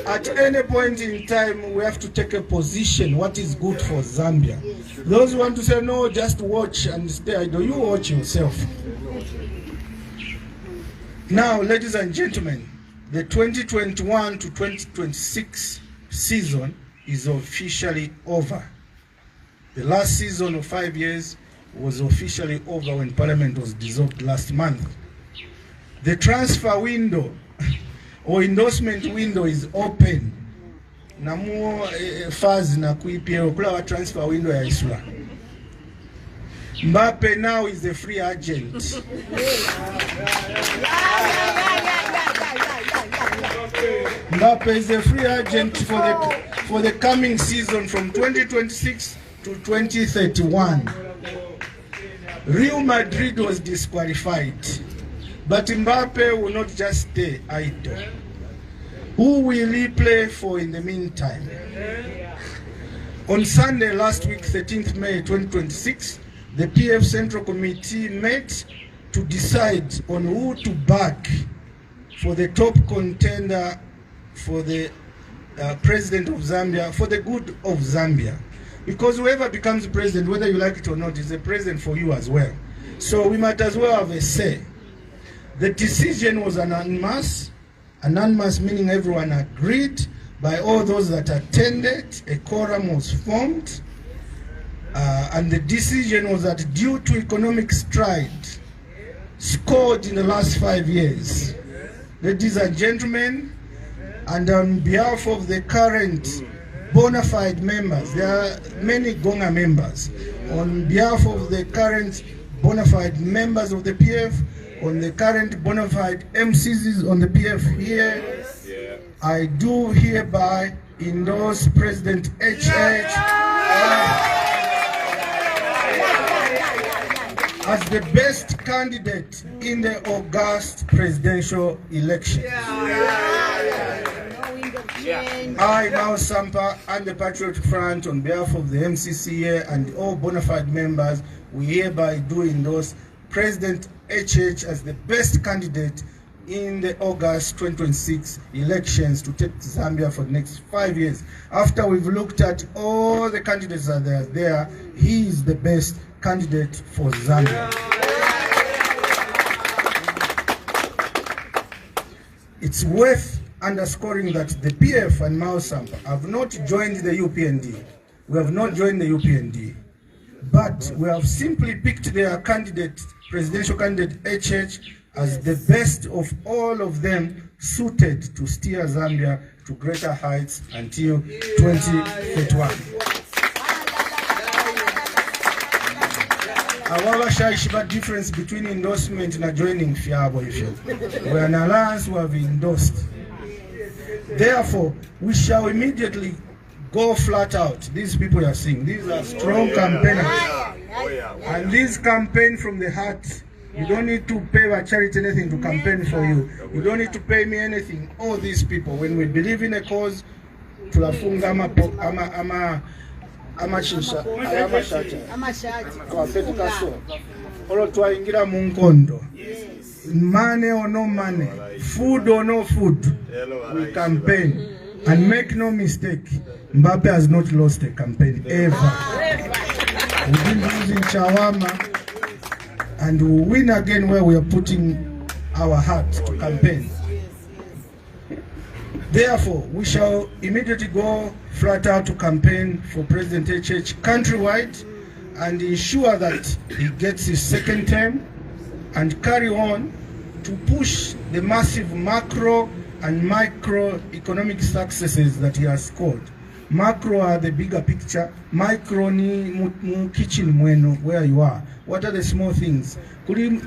At any point in time, we have to take a position. What is good for Zambia? Those who want to say, no, just watch and stay idle, you watch yourself. Now, ladies and gentlemen, the 2021 to 2026 season is officially over. The last season of 5 years was officially over when Parliament was dissolved last month. The transfer window or endorsement window is open. namuo phase na kuipia kula wa transfer window ya isula. Mbappe now is a free agent. Mbappe is a free agent for the coming season from 2026 to 2031. Real Madrid was disqualified, but Mbappe will not just stay idle. Who will he play for in the meantime? On Sunday last week, 13th May 2026, the PF Central Committee met to decide on who to back for the top contender for the president of Zambia, for the good of Zambia. Because whoever becomes president, whether you like it or not, is a president for you as well. So we might as well have a say. The decision was anonymous. Anonymous meaning everyone agreed. By all those that attended, a quorum was formed. And the decision was that due to economic stride scored in the last 5 years, ladies and gentlemen, and on behalf of the current bona fide members, there are many Gonga members, on behalf of the current bona fide members of the PF, on the current bona fide MCs on the PF here, I do hereby endorse President HH as the best candidate in the August presidential election. I, now Sampa, and the Patriotic Front, on behalf of the MCCA and all bona fide members, we hereby do endorse President HH as the best candidate in the August 2026 elections to take Zambia for the next 5 years. After we've looked at all the candidates that are there, he is the best candidate for Zambia. It's worth underscoring that the PF and Mao Sampa have not joined the UPND. We have not joined the UPND, but we have simply picked their candidate, presidential candidate HH, as the best of all of them suited to steer Zambia to greater heights until 2031. However, Shaishiba difference between endorsement and joining Fiabo. We are an alliance who have endorsed. Therefore, we shall immediately go flat out. These people you are seeing, these are strong campaigners. And this campaign from the heart. You don't need to pay a charity anything to campaign for you. You don't need to pay me anything. All these people, when we believe in a cause, tulafunga amachisha twafetukaso olo twaingira mu nkondo, money or no money, food or no food, we campaign. And make no mistake, Mbappe has not lost a campaign ever. We didn't lose in Chawama, and we win again where we are putting our heart to campaign. Therefore, we shall immediately go flat out to campaign for President HH countrywide and ensure that he gets his second term and carry on to push the massive macro and micro economic successes that he has scored. Macro are the bigger picture, micro ni mu kitchen mweno where you are. What are the small things? Kuli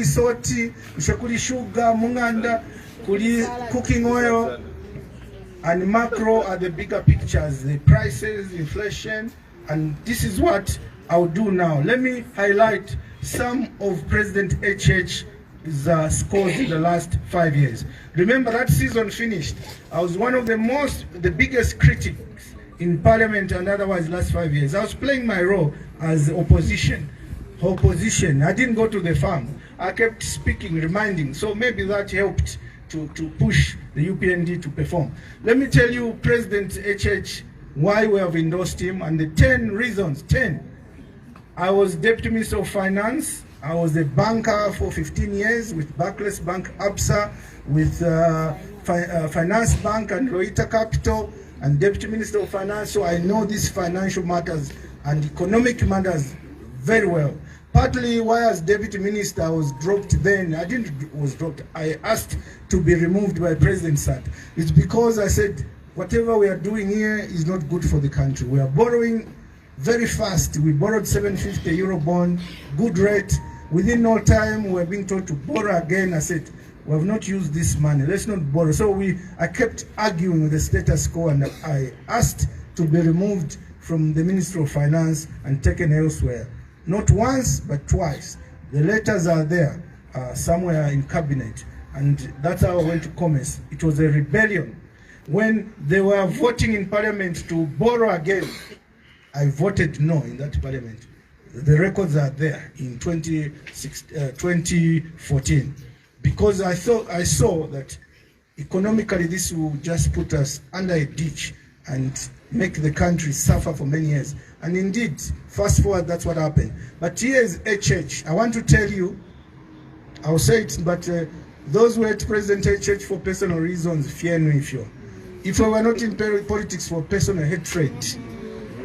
soti, kuli sugar, munganda, kuli cooking oil, and macro are the bigger pictures, the prices, inflation, and this is what I'll do now. Let me highlight some of President HH's scores in the last 5 years. Remember that season finished, I was one of the biggest critics in Parliament and otherwise last 5 years. I was playing my role as opposition. I didn't go to the farm. I kept speaking, reminding, so maybe that helped to push the UPND to perform. Let me tell you, President HH, why we have endorsed him and the 10 reasons, 10. I was Deputy Minister of Finance. I was a banker for 15 years with Barclays Bank, ABSA, with Finance Bank and Roita Capital, and Deputy Minister of Finance, so I know these financial matters and economic matters very well. Partly why as Deputy Minister I was dropped then, I asked to be removed by President Sat. It's because I said, whatever we are doing here is not good for the country. We are borrowing very fast. We borrowed 750 euro bond, good rate. Within no time, we are being told to borrow again. I said, we have not used this money. Let's not borrow. So I kept arguing with the status quo, and I asked to be removed from the Ministry of Finance and taken elsewhere. Not once, but twice. The letters are there, somewhere in cabinet. And that's how I went to Commerce. It was a rebellion. When they were voting in Parliament to borrow again, I voted no in that Parliament. The records are there in 2014. Because I saw that economically this will just put us under a ditch and make the country suffer for many years. And indeed, fast forward, that's what happened. But here is HH. I want to tell you, I'll say it, but those who hate President HH for personal reasons, fear no if you. If we were not in politics for personal hatred,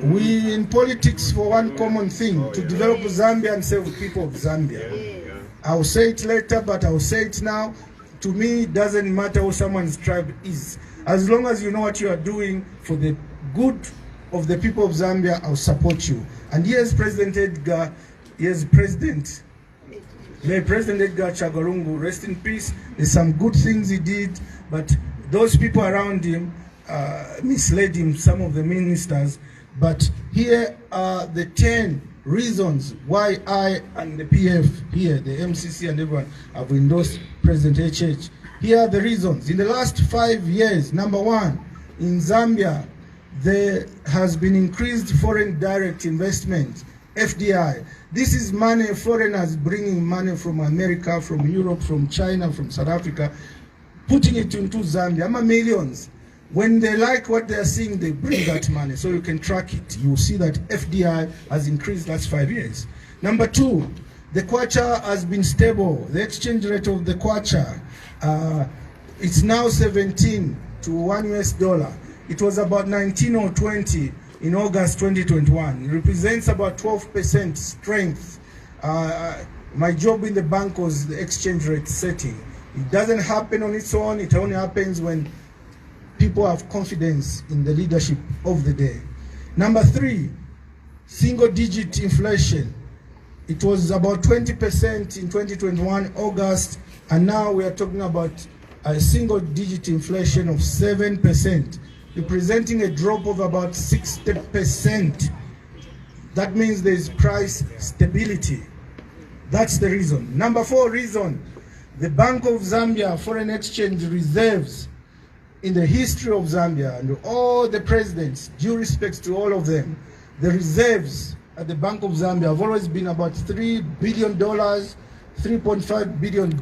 we in politics for one common thing, to develop Zambia and serve the people of Zambia. I'll say it later, but I'll say it now. To me, it doesn't matter who someone's tribe is. As long as you know what you are doing for the good of the people of Zambia, I'll support you. And here's President Edgar, here's President. May President Edgar Chagalungu rest in peace. There's some good things he did, but those people around him misled him, some of the ministers. But here are the 10 reasons why I and the PF here, the MCC and everyone, have endorsed President HH. Here are the reasons. In the last 5 years, number one, in Zambia, there has been increased foreign direct investment, FDI. This is money, foreigners bringing money from America, from Europe, from China, from South Africa, putting it into Zambia, millions. When they like what they are seeing, they bring that money, so you can track it. You will see that FDI has increased last 5 years. Number two, the kwacha has been stable. The exchange rate of the kwacha, it's now 17 to $1. It was about 19 or 20 in August 2021. It represents about 12% strength. My job in the bank was the exchange rate setting. It doesn't happen on its own. It only happens when people have confidence in the leadership of the day. Number three, single-digit inflation. It was about 20% in 2021, August, and now we are talking about a single-digit inflation of 7%, representing a drop of about 60%. That means there is price stability. That's the reason. Number four reason, the Bank of Zambia foreign exchange reserves in the history of Zambia, and all the presidents, due respect to all of them, the reserves at the Bank of Zambia have always been about $3 billion, $3.5 billion.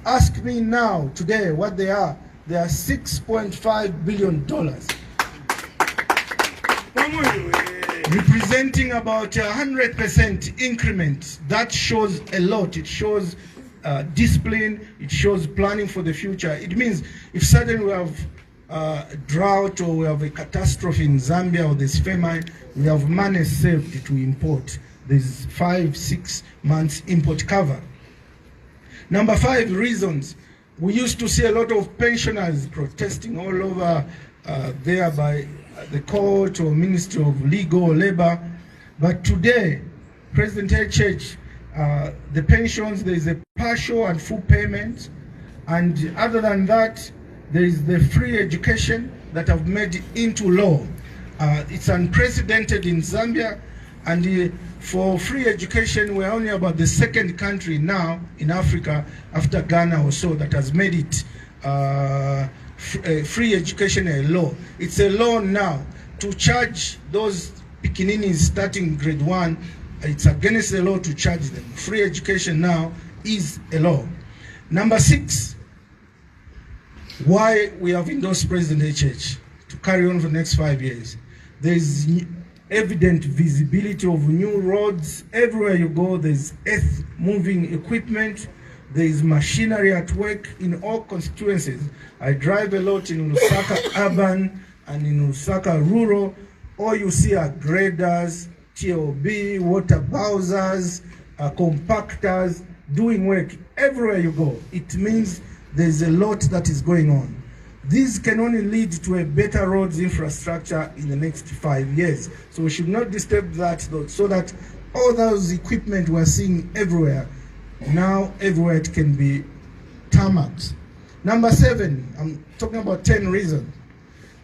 Ask me now, today, what they are. They are $6.5 billion. Representing about 100% increment. That shows a lot. It shows discipline, it shows planning for the future. It means if suddenly we have drought or we have a catastrophe in Zambia or there's famine, we have money saved to import. There's 5-6 months import cover. Number five reasons, we used to see a lot of pensioners protesting all over there by the court or Ministry of Legal or Labor. But today, President HH, the pensions, there is a partial and full payment, and other than that, there is the free education that have made into law. It's unprecedented in Zambia, and for free education, we're only about the second country now in Africa, after Ghana or so, that has made it free education a law. It's a law now to charge those pickaninnies starting grade 1. It's against the law to charge them. Free education now is a law. Number six, why we have endorsed President HH to carry on for the next 5 years. There is evident visibility of new roads. Everywhere you go, there's earth-moving equipment. There is machinery at work in all constituencies. I drive a lot in Lusaka urban and in Lusaka rural. All you see are graders, TOB, water bowsers, compactors, doing work everywhere you go. It means there's a lot that is going on. These can only lead to a better roads infrastructure in the next 5 years. So we should not disturb that, so that all those equipment we're seeing everywhere, now everywhere it can be tarmacked. Number 7, I'm talking about 10 reasons.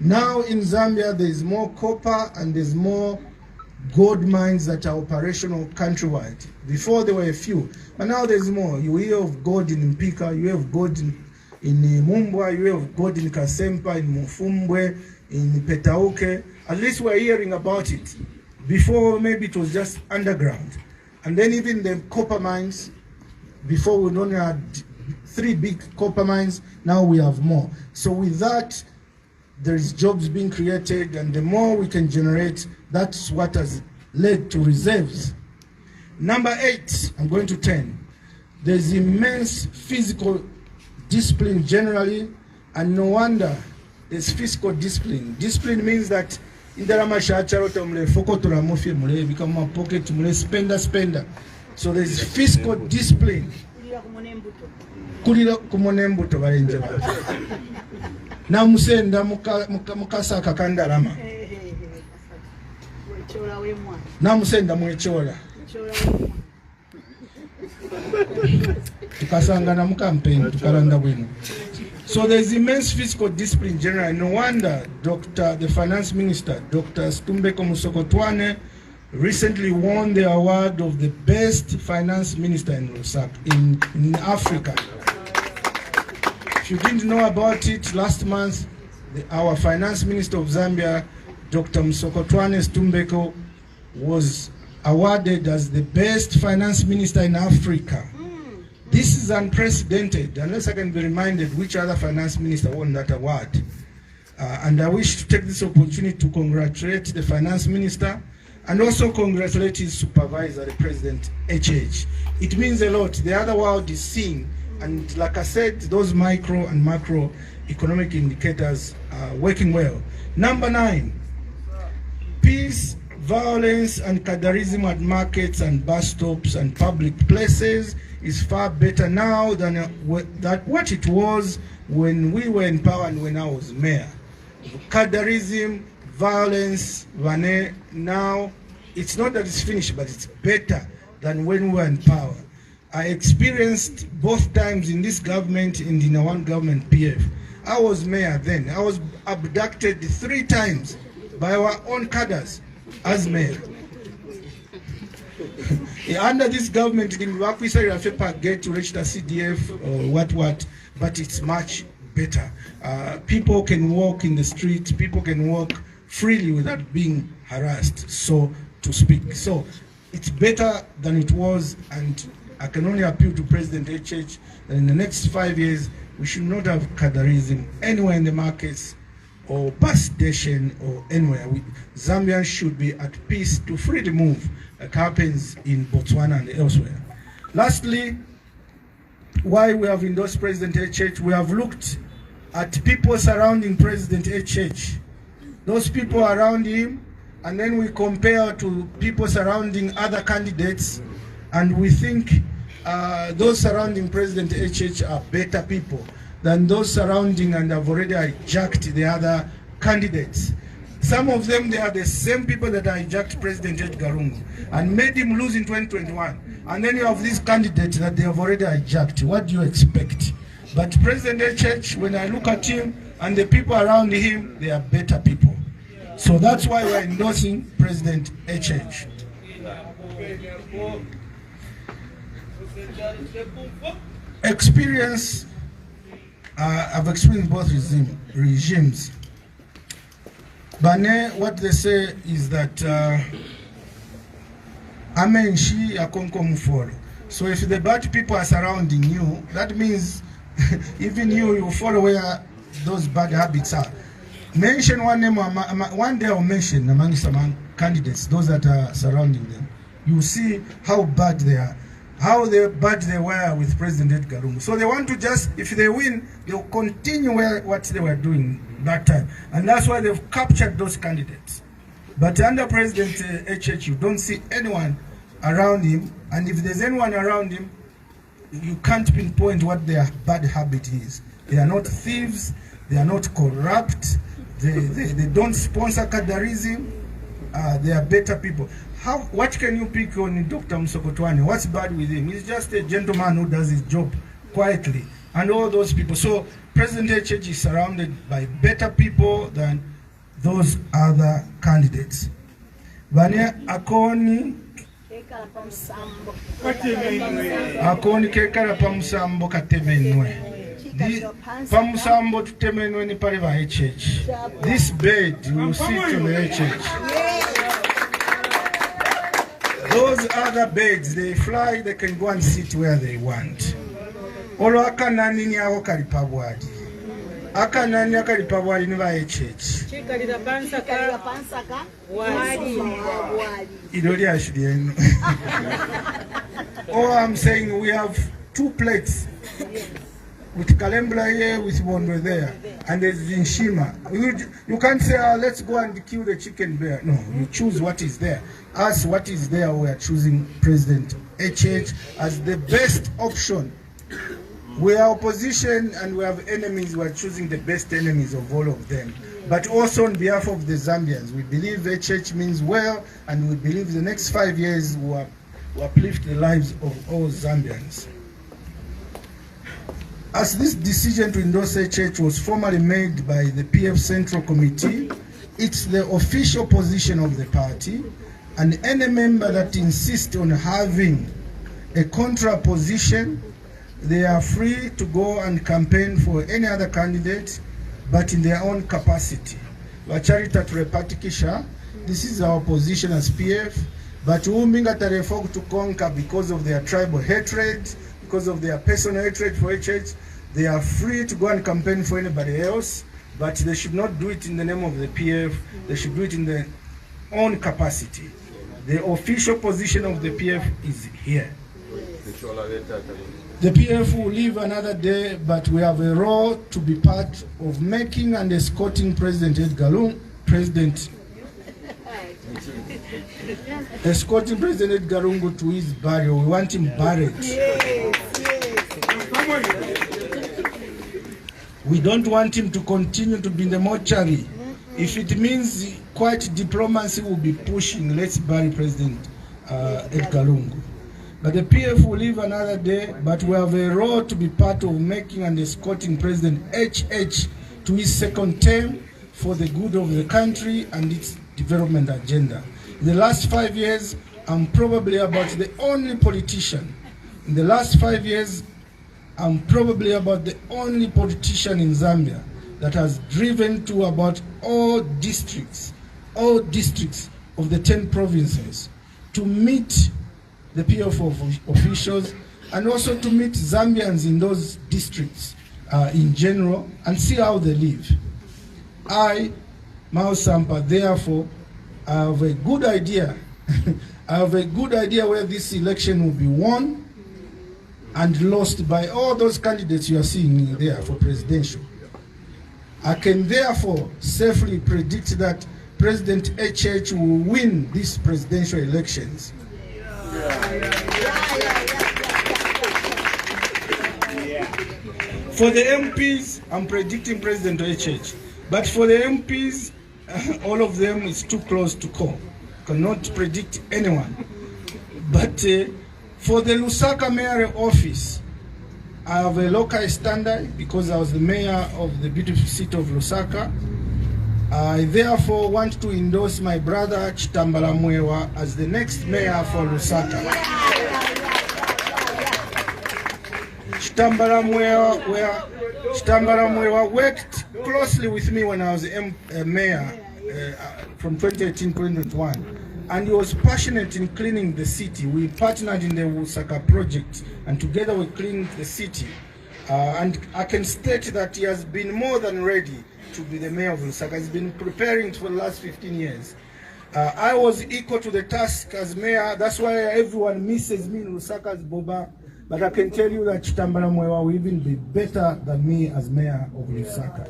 Now in Zambia, there is more copper and there's more gold mines that are operational countrywide. Before there were a few, but now there's more. You hear of gold in Mpika, you have gold in Mumbwa, you have gold in Kasempa, in Mufumbwe, in Petauke. At least we're hearing about it. Before, maybe it was just underground. And then even the copper mines, before we only had 3 big copper mines, now we have more. So with that, there's jobs being created, and the more we can generate, that's what has led to reserves. Number 8, I'm going to 10. There's immense physical discipline generally, and no wonder there's fiscal discipline. Discipline means that become pocket spender. So there's fiscal discipline. Namusenda mukasa kakandalama. Namusenda mwechola. Tukasangana mukampeni tukalanda bwino. So there's immense fiscal discipline generally. No wonder the finance minister, Dr. Stumbeko Musokotwane, recently won the award of the best finance minister in Africa. If you didn't know about it, last month, our finance minister of Zambia, Dr. Musokotwane Stumbeko, was awarded as the best finance minister in Africa. This is unprecedented, unless I can be reminded which other finance minister won that award. And I wish to take this opportunity to congratulate the finance minister and also congratulate his supervisor, the President HH. It means a lot. The other world is seeing, and like I said, those micro and macro economic indicators are working well. Number 9, peace, violence, and cadarism at markets and bus stops and public places is far better now than what it was when we were in power and when I was mayor. Cadarism, violence, now it's not that it's finished, but it's better than when we were in power. I experienced both times in this government and in our one government PF. I was mayor then. I was abducted 3 times by our own cadres as mayor. Under this government, get to register CDF or what, but it's much better. People can walk in the streets, people can walk freely without being harassed, so to speak. So it's better than it was, and I can only appeal to President HH that in the next 5 years, we should not have cadarism anywhere in the markets or bus station or anywhere. Zambians should be at peace to freely move, like happens in Botswana and elsewhere. Lastly, why we have endorsed President HH, we have looked at people surrounding President HH, those people around him, and then we compare to people surrounding other candidates, and we think those surrounding President HH are better people than those surrounding, and have already hijacked the other candidates. Some of them, they are the same people that hijacked President Edgar Lungu and made him lose in 2021. And then you have these candidates that they have already hijacked. What do you expect? But President HH, when I look at him and the people around him, they are better people. So that's why we're endorsing President HH. Experience, I've experienced both regimes. Bane, what they say is that amenshi akonko mufolo. So if the bad people are surrounding you, that means even you follow where those bad habits are. Mention one name, one day I'll mention among some candidates, those that are surrounding them. You see how bad they are, how bad they were with President Edgar Lungu. So they want to just, if they win, they'll continue what they were doing that time. And that's why they've captured those candidates. But under President HH, you don't see anyone around him. And if there's anyone around him, you can't pinpoint what their bad habit is. They are not thieves, They are not corrupt. They don't sponsor cadarism. They are better people. What can you pick on Dr. Msokotwane? What's bad with him? He's just a gentleman who does his job quietly. And all those people. So President HH is surrounded by better people than those other candidates. Bania akoni kekala pamusambo katemenwe. Pamusambo tutemenwe ni pale ba HH. This bed will sit on the HH. Those other beds, they fly, they can go and sit where they want. Olo akanani ni aho kalipabwadi. Akanani akalipabwadi ni ba HH. Chikalira pansaka wali. Idoli ashidi. Oh, I'm saying we have 2 plates. With Kalembla here, with Bondo there, and there's Vinshima. You can't say, let's go and kill the chicken bear. No, you choose what is there. Us, what is there, we are choosing President HH as the best option. We are opposition and we have enemies. We are choosing the best enemies of all of them. But also on behalf of the Zambians, we believe HH means well, and we believe the next 5 years will uplift the lives of all Zambians. As this decision to endorse HH was formally made by the PF Central Committee, it's the official position of the party, and any member that insists on having a contra position, they are free to go and campaign for any other candidate, but in their own capacity. This is our position as PF, but who to conquer because of their tribal hatred, because of their personal hatred for HH, they are free to go and campaign for anybody else, but they should not do it in the name of the PF. They should do it in their own capacity. The official position of the PF is here. The PF will live another day, but we have a role to be part of making and escorting President escorting President Edgar Lungu to his burial. We want him buried. We don't want him to continue to be in the mortuary. If it means quite diplomacy, will be pushing, let's bury President Edgar Lungu. But the PF will live another day, but we have a role to be part of making and escorting President HH to his second term for the good of the country and its development agenda. In the last 5 years, I'm probably about the only politician. In the last 5 years, I'm probably about the only politician in Zambia that has driven to about all districts of the 10 provinces to meet the PF officials and also to meet Zambians in those districts in general and see how they live. I, Mao Sampa, therefore, I have a good idea. I have a good idea where this election will be won and lost by all those candidates you are seeing there for presidential. I can therefore safely predict that President HH will win these presidential elections. For the MPs, I'm predicting President HH. But for the MPs, all of them is too close to call. Cannot predict anyone. But for the Lusaka mayor office, I have a local standard because I was the mayor of the beautiful city of Lusaka. I therefore want to endorse my brother Chitambala Mwewa as the next mayor for Lusaka. Chitambala Mwewa worked closely with me when I was a mayor from 2018 to 2021. And he was passionate in cleaning the city. We partnered in the Lusaka project and together we cleaned the city. And I can state that he has been more than ready to be the mayor of Lusaka. He's been preparing for the last 15 years. I was equal to the task as mayor. That's why everyone misses me in Lusaka as Boba. But I can tell you that Chitambala Mwewa will even be better than me as mayor of Lusaka.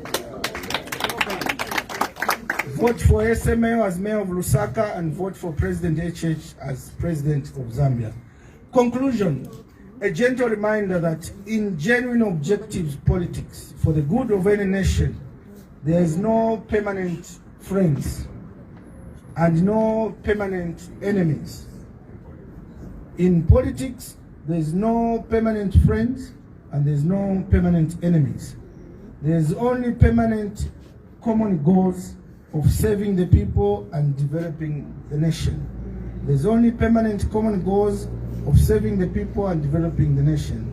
Vote for SMA as mayor of Lusaka and vote for President HH as president of Zambia. Conclusion, a gentle reminder that in genuine objective politics for the good of any nation, there is no permanent friends and no permanent enemies. In politics, there is no permanent friends and there is no permanent enemies. There is only permanent common goals of serving the people and developing the nation. There's only permanent common goals of serving the people and developing the nation.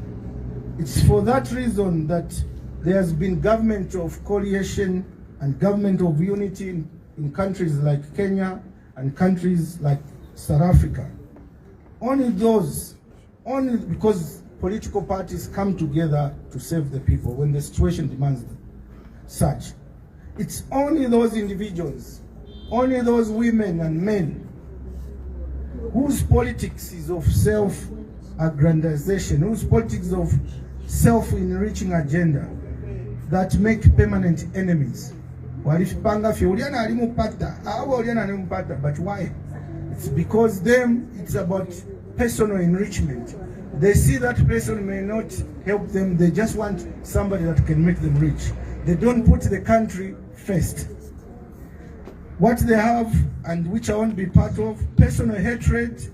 It's for that reason that there has been government of coalition and government of unity in countries like Kenya and countries like South Africa. Only because political parties come together to serve the people when the situation demands such. It's only those individuals, only those women and men whose politics is of self-aggrandization, whose politics of self-enriching agenda that make permanent enemies. But why? It's because it's about personal enrichment. They see that person may not help them, they just want somebody that can make them rich. They don't put the country first. What they have, and which I won't be part of, personal hatred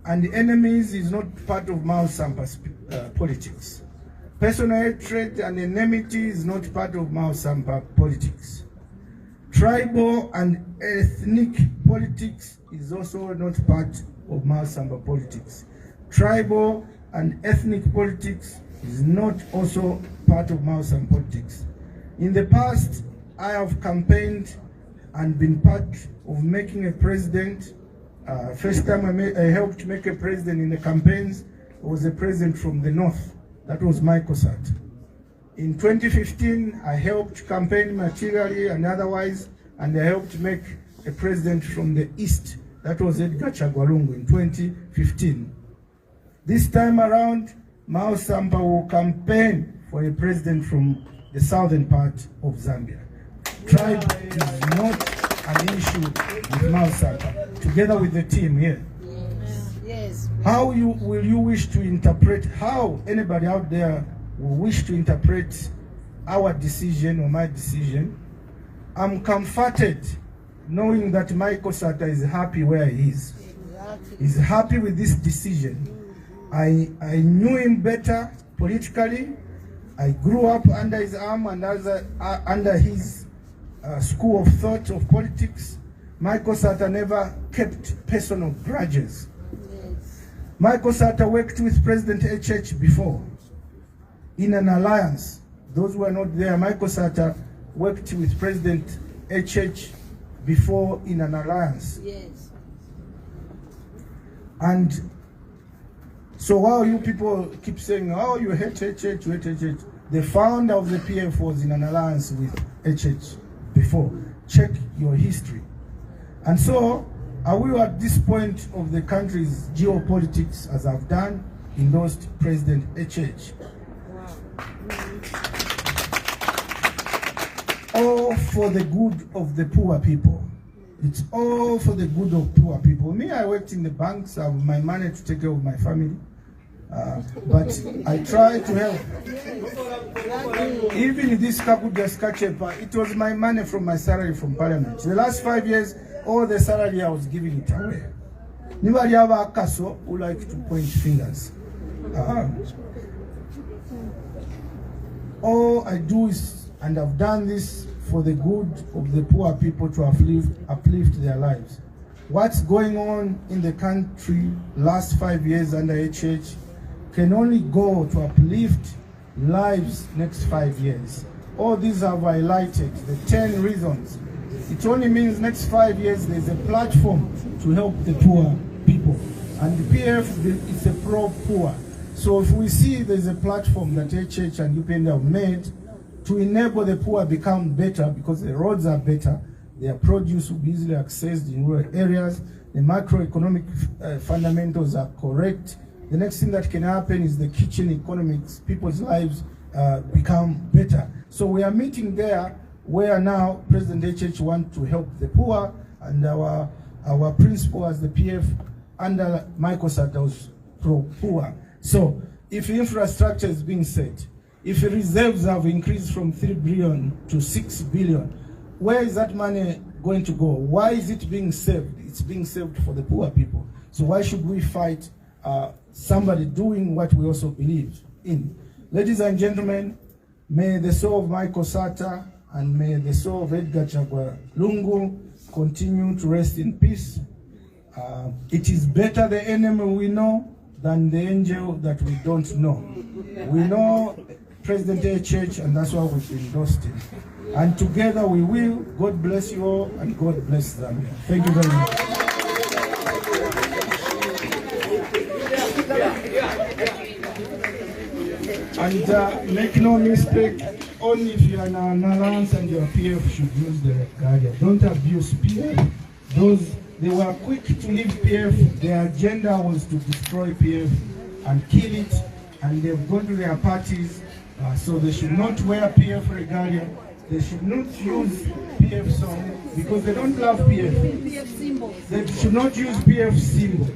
and enemies is not part of Mao Sampa's politics. Personal hatred and enmity is not part of Mao Sampa politics. Tribal and ethnic politics is also not part of Mao Sampa politics. Tribal and ethnic politics is not also part of Mao Sampa politics. In the past, I have campaigned and been part of making a president. First time I helped make a president in the campaigns was a president from the north. That was Michael Sat. In 2015, I helped campaign materially and otherwise, and I helped make a president from the east. That was Edgar Chagwalungu in 2015. This time around, Mao Sampa will campaign for a president from the southern part of Zambia. Tribe is not an issue with Mao Sampa, together with the team here. Yes. How will you wish to interpret, how anybody out there will wish to interpret our decision or my decision? I'm comforted knowing that Michael Sata is happy where he is. He's happy with this decision. I knew him better politically. I grew up under his arm and under his school of thought of politics. Michael Sata never kept personal grudges. Michael Sata worked with President HH before in an alliance. Those who were not there, Michael Sata worked with President HH before in an alliance. Yes. And so while you people keep saying, oh, you hate HH, you hate HH, the founder of the PF was in an alliance with HH before. Check your history. And so, I will at this point of the country's geopolitics, as I've done, endorsed President HH. All for the good of the poor people. It's all for the good of poor people. Me, I worked in the banks, I have my money to take care of my family. But I try to help. Even this Kakudia Skachepa, it was my money from my salary from Parliament. The last 5 years, all the salary I was giving it away. Nobody have a castle who like to point fingers. All I do is, and I've done this for the good of the poor people to uplift their lives. What's going on in the country last 5 years under HH can only go to uplift lives next 5 years. All these have highlighted the 10 reasons. It only means next 5 years there's a platform to help the poor people. And the PF is a pro-poor. So if we see there's a platform that HH and UPN have made to enable the poor become better, because the roads are better, their produce will be easily accessed in rural areas, the macroeconomic fundamentals are correct, the next thing that can happen is the kitchen economics, people's lives become better. So we are meeting there where now President HH wants to help the poor, and our principle as the PF under Michael Sata was pro-poor. So if infrastructure is being set, If reserves have increased from 3 billion to 6 billion, where is that money going to go? Why is it being saved? It's being saved for the poor people. So why should we fight somebody doing what we also believe in? Ladies and gentlemen, may the soul of Michael Sata and may the soul of Edgar Chagwa Lungu continue to rest in peace. It is better the enemy we know than the angel that we don't know. We know President A Church, and that's why we've endorsed him. And together we will. God bless you all, and God bless Zambia. Thank you very much. And make no mistake, only if you are an allowance and your PF should use the guardian. Don't abuse PF. They were quick to leave PF. Their agenda was to destroy PF and kill it, and they've gone to their parties, so they should not wear PF regalia. They should not use PF song because they don't love PF. They should not use PF symbol.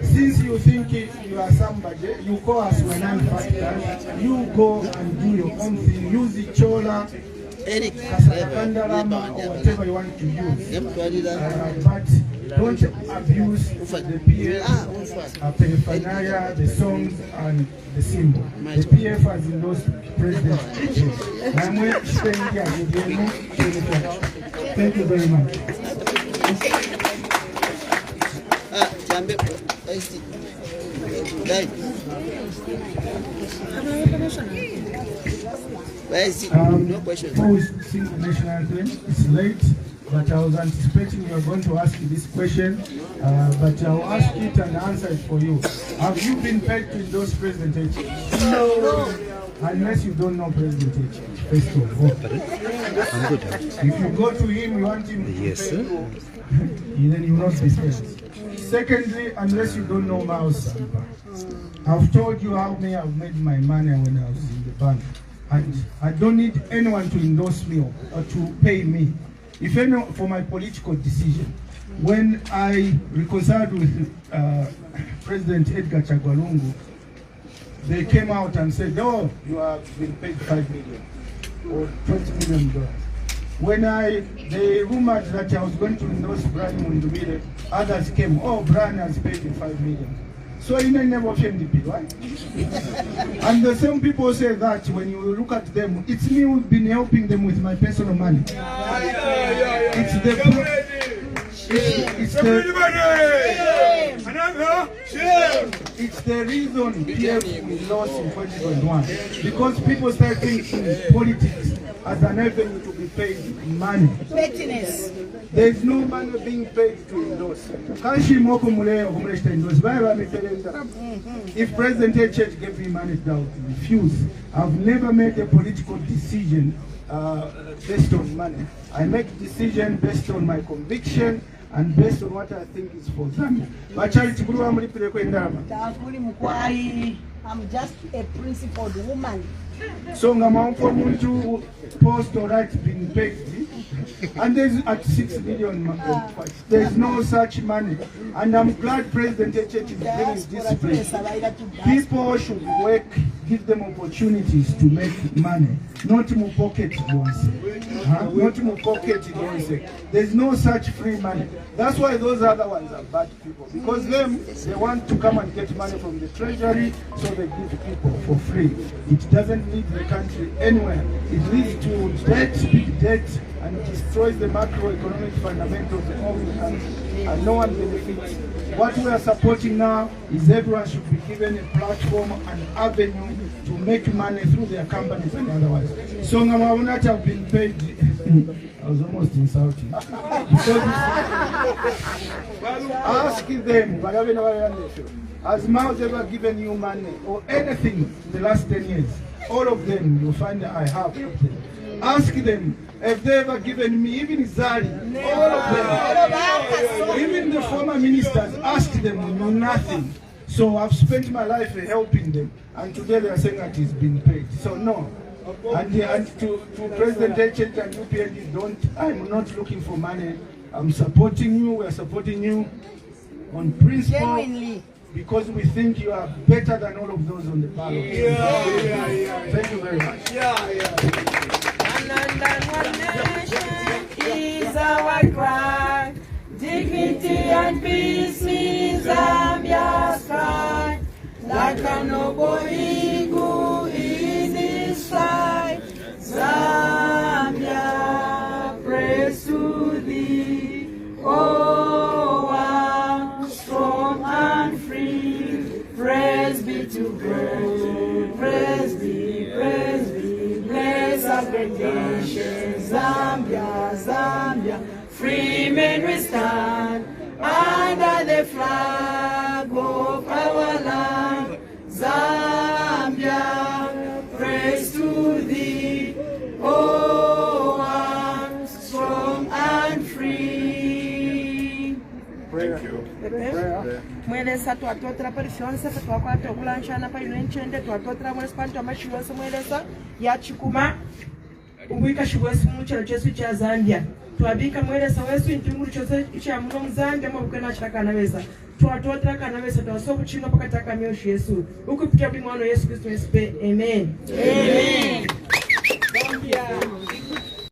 Since you think you are somebody, you call us when I'm factor, you go and do your own thing. Use the chola, Kasakandalama, or whatever you want to use. But don't abuse the PF, paraphernalia, the songs, and the symbol. The PF has endorsed President. Thank you very much. No question. Before we sing the national anthem, it's late, but I was anticipating you were going to ask this question, but I'll ask it and answer it for you. Have you been paid to endorse President H? No. Unless you don't know President H, first of all. I'm good. If you go to him, you want him to pay you, then you will not be paid. Secondly, unless you don't know Sampa. I've told you how I've made my money when I was in the bank. And I don't need anyone to endorse me or to pay me. If anyone, for my political decision, when I reconciled with President Edgar Chagwa Lungu, they came out and said, "Oh, you have been paid $5 million or $20 million." When they rumored that I was going to endorse Brian Mundubile, others came, "Oh, Brian has paid you $5 million." So you never offend people, right? And the same people say that when you look at them, it's me who's been helping them with my personal money. It's the reason PF we lost in 2021. Because people start thinking politics as an avenue to be paid money. There is no money being paid to endorse. If President H gave me money, I would refuse. I've never made a political decision based on money. I make decisions based on my conviction and based on what I think is for Zambia. I'm just a principled woman. So to post or write being paid, and there's at 6 million. There's no such money, and I'm glad President H is bringing this place. People should work, give them opportunities to make money, not more pocket ones. Not more pocket ones. There's no such free money. That's why those other ones are bad people, because they want to come and get money from the treasury, so they give people for free. It doesn't lead the country anywhere. It leads to debt, big debt, and it destroys the macroeconomic fundamentals of the country, and no one benefits. What we are supporting now is everyone should be given a platform and avenue to make money through their companies and otherwise. So I will not have been paid. I was almost insulting. Ask them, has Miles ever given you money or anything in the last 10 years? All of them, you'll find that I have them. Ask them, have they ever given me, even Zari, all of them, even the former ministers, ask them, no nothing. So I've spent my life helping them, and today they are saying that it's been paid. So no. And to President H and UPND, I'm not looking for money. I'm supporting you, we're supporting you on principle. Genuinely. because we think you are better than all of those on the ballot. Thank you very much. Is our cry. Dignity and peace is Zambia's cry. Like a noble eagle in his flight. Zambia, praise to thee. Oh, one strong and free. Praise be to God. Praise be, bless our great nation. Zambia, Zambia. Free men we stand under the flag of our land. Zambia, praise to thee, oh, one strong and free. Thank you. Mwelesa twatotra parifionse fatwakwata okulanshana pa yunenchende twatotra mwespanto amashiwose mwelesa yachikuma ubwika shiwose muchalo chesu cha Zambia. Twabika mwelesa wesu intimuru chose cha muno mzambia mwabukena chakana wesa. Twatotra kana wesa twasobu chino pakataka myoshi Yesu. Ukupita bimwano Yesu Kristo Amen. Amen.